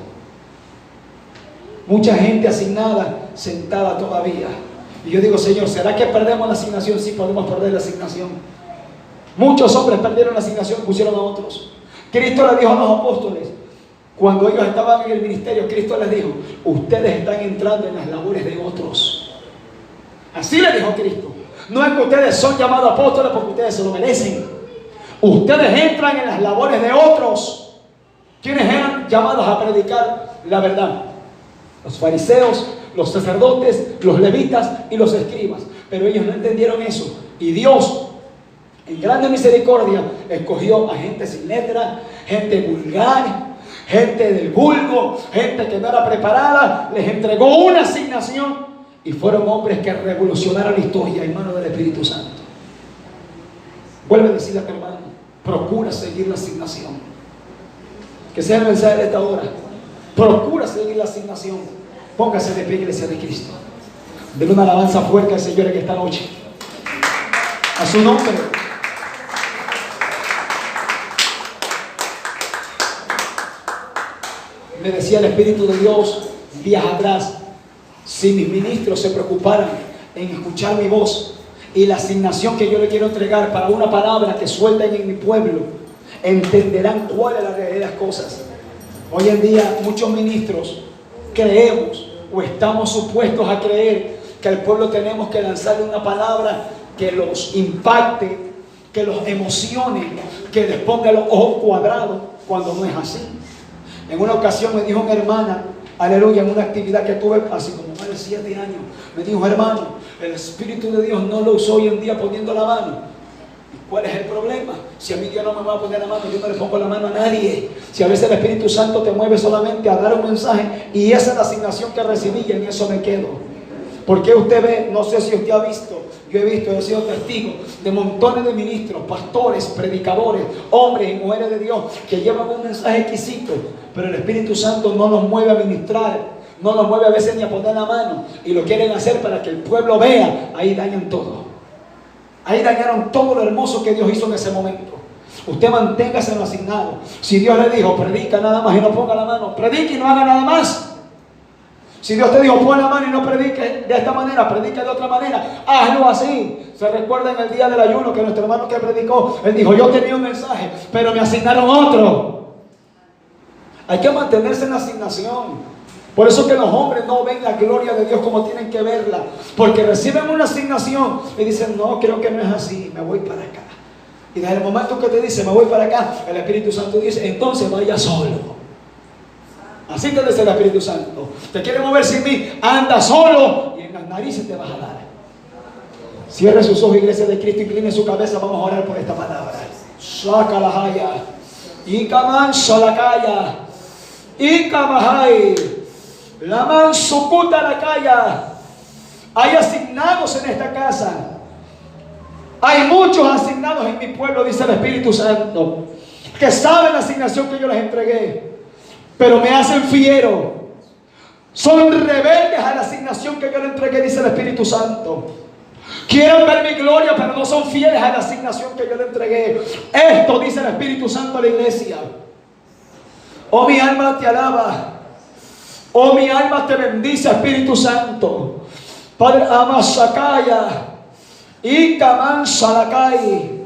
Mucha gente asignada, sentada todavía. Y yo digo, Señor, ¿será que perdemos la asignación? Sí, podemos perder la asignación. Muchos hombres perdieron la asignación y pusieron a otros. Cristo le dijo a los apóstoles, cuando ellos estaban en el ministerio, Cristo les dijo, ustedes están entrando en las labores de otros. Así le dijo Cristo. No es que ustedes son llamados apóstoles porque ustedes se lo merecen. Ustedes entran en las labores de otros. ¿Quiénes eran llamados a predicar la verdad? Los fariseos, los sacerdotes, los levitas y los escribas. Pero ellos no entendieron eso. Y Dios, en grande misericordia, escogió a gente sin letra, gente vulgar, gente del vulgo, gente que no era preparada. Les entregó una asignación y fueron hombres que revolucionaron la historia en manos del Espíritu Santo. Vuelve a decirle a tu hermano, procura seguir la asignación. Que sea el mensaje de esta hora. Procura seguir la asignación. Póngase de pie, iglesia de Cristo. Denle una alabanza fuerte al Señor en esta noche. A su nombre. Me decía el Espíritu de Dios días atrás, si mis ministros se preocuparan en escuchar mi voz y la asignación que yo le quiero entregar para una palabra que suelten en mi pueblo, entenderán cuál es la realidad de las cosas. Hoy en día muchos ministros creemos o estamos supuestos a creer que al pueblo tenemos que lanzarle una palabra que los impacte, que los emocione, que les ponga los ojos cuadrados, cuando no es así. En una ocasión me dijo una hermana, aleluya, en una actividad que tuve hace como más de 7 años, me dijo, hermano, el Espíritu de Dios no lo usó hoy en día poniendo la mano. ¿Cuál es el problema? Si a mí Dios no me va a poner la mano, yo no le pongo la mano a nadie. Si a veces el Espíritu Santo te mueve solamente a dar un mensaje y esa es la asignación que recibí y en eso me quedo. Porque usted ve, no sé si usted ha visto, yo he visto, he sido testigo de montones de ministros, pastores, predicadores, hombres y mujeres de Dios que llevan un mensaje exquisito, pero el Espíritu Santo no los mueve a ministrar, no los mueve a veces ni a poner la mano y lo quieren hacer para que el pueblo vea. Ahí dañan todo. Ahí dañaron todo lo hermoso que Dios hizo en ese momento. Usted manténgase en lo asignado. Si Dios le dijo, predica nada más y no ponga la mano, predique y no haga nada más. Si Dios te dijo, pon la mano y no predique de esta manera, predique de otra manera, hazlo así. Se recuerda en el día del ayuno que nuestro hermano que predicó, él dijo, yo tenía un mensaje, pero me asignaron otro. Hay que mantenerse en la asignación. Por eso que los hombres no ven la gloria de Dios como tienen que verla. Porque reciben una asignación y dicen, no, creo que no es así, me voy para acá. Y desde el momento que te dice, me voy para acá, el Espíritu Santo dice, entonces vaya solo. Así te dice el Espíritu Santo. Te quiere mover sin mí, anda solo y en las narices te vas a dar. Cierre sus ojos, iglesia de Cristo, incline su cabeza, vamos a orar por esta palabra. Saca la jaya. Y camanso la calla. Y camajay. La mansucuta la calla. Hay asignados en esta casa. Hay muchos asignados en mi pueblo, dice el Espíritu Santo, que saben la asignación que yo les entregué, pero me hacen fiero. Son rebeldes a la asignación que yo les entregué, dice el Espíritu Santo. Quieren ver mi gloria, pero no son fieles a la asignación que yo les entregué. Esto dice el Espíritu Santo a la iglesia. Oh, mi alma te alaba. Oh, mi alma te bendice, Espíritu Santo. Padre, amasacaya y camansalacay.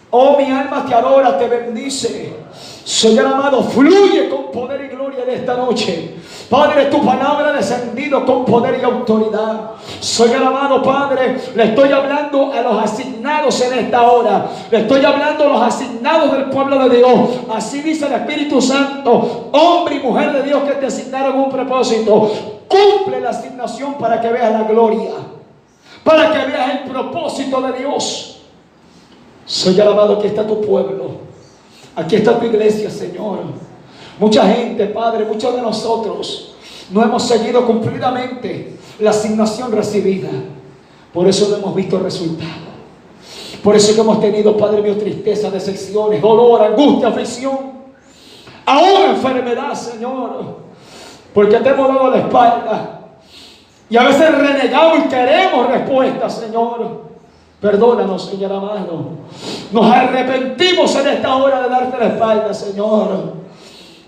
Oh, mi alma te adora, te bendice. Señor amado, fluye con poder y gloria en esta noche. Padre, tu palabra ha descendido con poder y autoridad. Señor amado Padre, le estoy hablando a los asignados en esta hora. Le estoy hablando a los asignados del pueblo de Dios. Así dice el Espíritu Santo. Hombre y mujer de Dios que te asignaron un propósito. Cumple la asignación para que veas la gloria, para que veas el propósito de Dios. Señor amado, aquí está tu pueblo. Aquí está tu iglesia, Señor. Mucha gente, Padre, muchos de nosotros no hemos seguido cumplidamente la asignación recibida. Por eso no hemos visto resultados. Por eso que hemos tenido, Padre mío, tristeza, decepciones, dolor, angustia, aflicción, aún enfermedad, Señor. Porque te hemos dado la espalda. Y a veces renegamos y queremos respuestas, Señor. Perdónanos, Señor amado. Nos arrepentimos en esta hora de darte la espalda, Señor.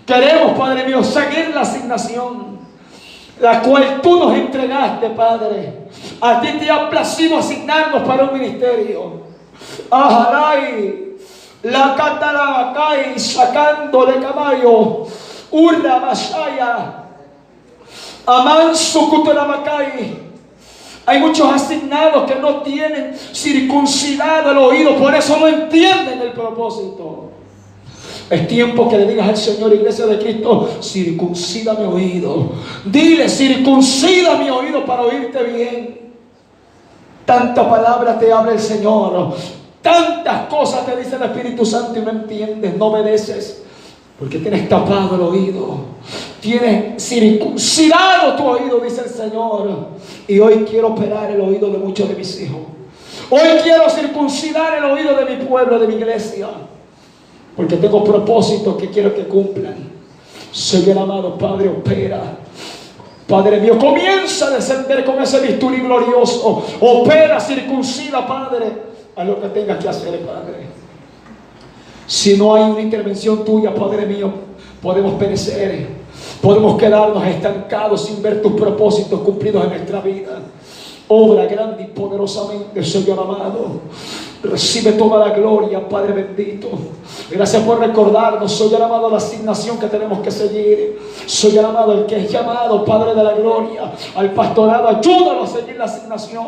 Queremos, Padre mío, seguir la asignación. la cual tú nos entregaste, Padre. A ti te ha placido asignarnos para un ministerio. Ajalay, la catalabacay, sacando de caballo, urra masaya, amanso cutelabacay. Hay muchos asignados que no tienen circuncidado el oído, por eso no entienden el propósito. Es tiempo que le digas al Señor, iglesia de Cristo, circuncida mi oído. Dile, circuncida mi oído para oírte bien. Tanta palabra te habla el Señor, tantas cosas te dice el Espíritu Santo y no entiendes, no obedeces, porque tienes tapado el oído, tienes circuncidado tu oído, dice el Señor. Y hoy quiero operar el oído de muchos de mis hijos. Hoy quiero circuncidar el oído de mi pueblo, de mi iglesia, porque tengo propósitos que quiero que cumplan. Señor amado, Padre, opera. Padre mío, comienza a descender con ese bisturí glorioso. Opera, circuncida, Padre, a lo que tengas que hacer, Padre. Si no hay una intervención tuya, Padre mío, podemos perecer. Podemos quedarnos estancados sin ver tus propósitos cumplidos en nuestra vida. Obra grande y poderosamente, Señor amado. Recibe toda la gloria, Padre bendito. Gracias por recordarnos, Señor amado, la asignación que tenemos que seguir. Señor amado, el que es llamado, Padre de la gloria, al pastorado, ayúdalo a seguir la asignación.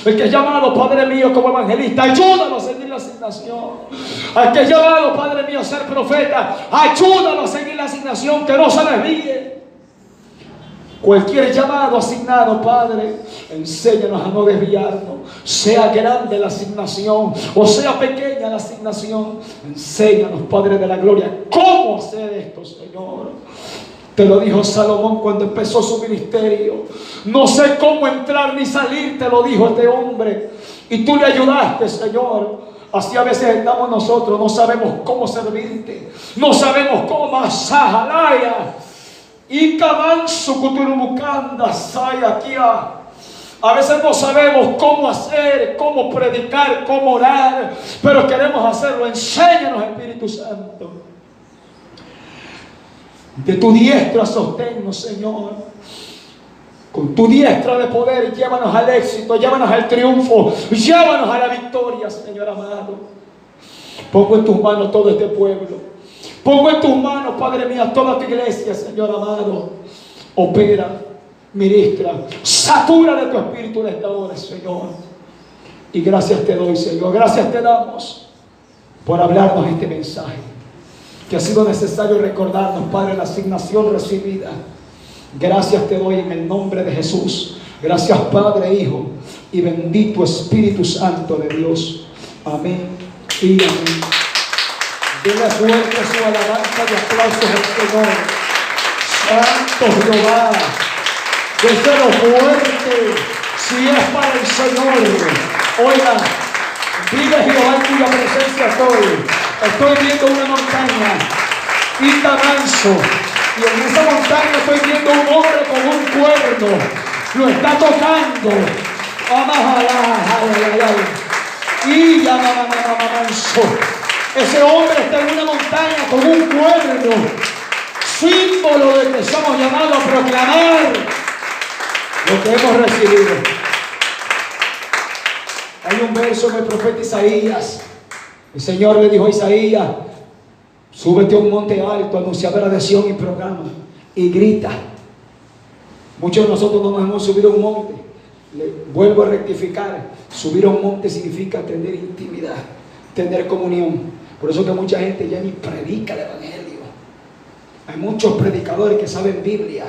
El que es llamado, Padre mío, como evangelista, ayúdalo a seguir la asignación. Al que es llamado, Padre mío, a ser profeta, ayúdalo a seguir la asignación, que no se desvíe. Cualquier llamado asignado, Padre, enséñanos a no desviarnos. Sea grande la asignación o sea pequeña la asignación, enséñanos, Padre de la gloria, cómo hacer esto, Señor. Te lo dijo Salomón cuando empezó su ministerio. No sé cómo entrar ni salir, te lo dijo este hombre. Y tú le ayudaste, Señor. Así a veces estamos nosotros, no sabemos cómo servirte, no sabemos cómo masajalaya. Y cabanzo cuturumucanda sayaquia. A veces no sabemos cómo hacer, cómo predicar, cómo orar, pero queremos hacerlo. Enséñanos, Espíritu Santo. De tu diestra sosténnos, Señor. Con tu diestra de poder, llévanos al éxito, llévanos al triunfo, llévanos a la victoria, Señor amado. Pongo en tus manos todo este pueblo. Pongo en tus manos, Padre mío, toda tu iglesia, Señor amado. Opera, ministra, satura de tu espíritu en esta hora, Señor. Y gracias te doy, Señor. Gracias te damos por hablarnos este mensaje, que ha sido necesario recordarnos, Padre, la asignación recibida. Gracias te doy en el nombre de Jesús. Gracias, Padre, Hijo y bendito Espíritu Santo de Dios. Amén y amén. Dile fuerte su alabanza y aplausos al Señor. Santo Jehová, déselo fuerte si es para el Señor. Oiga, vive Jehová en cuya presencia estoy viendo una montaña y tamanzo, y en esa montaña estoy viendo un hombre con un cuerno, lo está tocando. Y manso. Ese hombre está en una montaña con un cuerno, símbolo de que somos llamados a proclamar lo que hemos recibido. Hay un verso en el profeta Isaías. El Señor le dijo a Isaías: súbete a un monte alto, anunciadora de Sión, y proclama y grita. Muchos de nosotros no nos hemos subido a un monte. Vuelvo a rectificar: subir a un monte significa tener intimidad, tener comunión. Por eso que mucha gente ya ni predica el evangelio. Hay muchos predicadores que saben Biblia,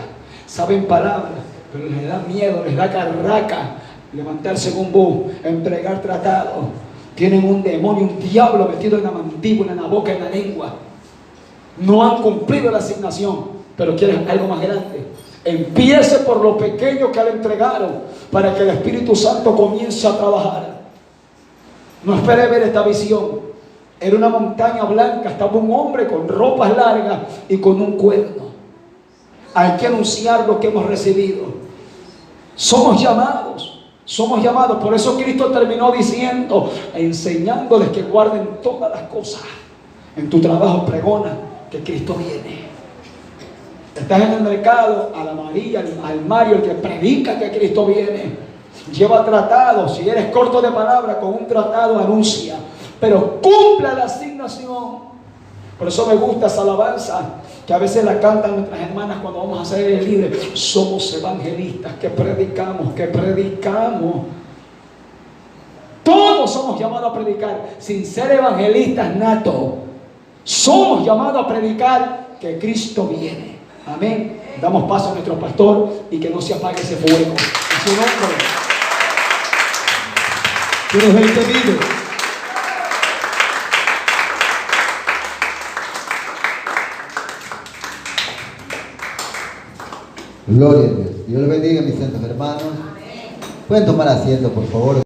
saben palabras, pero les da miedo, les da carraca levantarse en un bus, entregar tratados. Tienen un demonio, un diablo metido en la mandíbula, en la boca, en la lengua. No han cumplido la asignación, pero quieren algo más grande. Empiece por lo pequeño que le entregaron, para que el Espíritu Santo comience a trabajar. No espere ver esta visión. Era una montaña blanca, estaba un hombre con ropas largas y con un cuerno. Hay que anunciar lo que hemos recibido. Somos llamados. Por eso Cristo terminó diciendo, enseñándoles que guarden todas las cosas. En tu trabajo pregona que Cristo viene. Estás en el mercado, a la María, al Mario, el que predica que Cristo viene. Lleva tratado, si eres corto de palabra, con un tratado anuncia. Pero cumpla la asignación. Por eso me gusta esa alabanza, que a veces la cantan nuestras hermanas cuando vamos a hacer el libre. Somos evangelistas que predicamos, que predicamos. Todos somos llamados a predicar, sin ser evangelistas natos. Somos llamados a predicar que Cristo viene. Amén. Damos paso a nuestro pastor y que no se apague ese fuego. En su nombre. ¿Quieres ver que vive? Gloria a Dios. Dios le bendiga, mis santos hermanos. Pueden tomar asiento, por favor.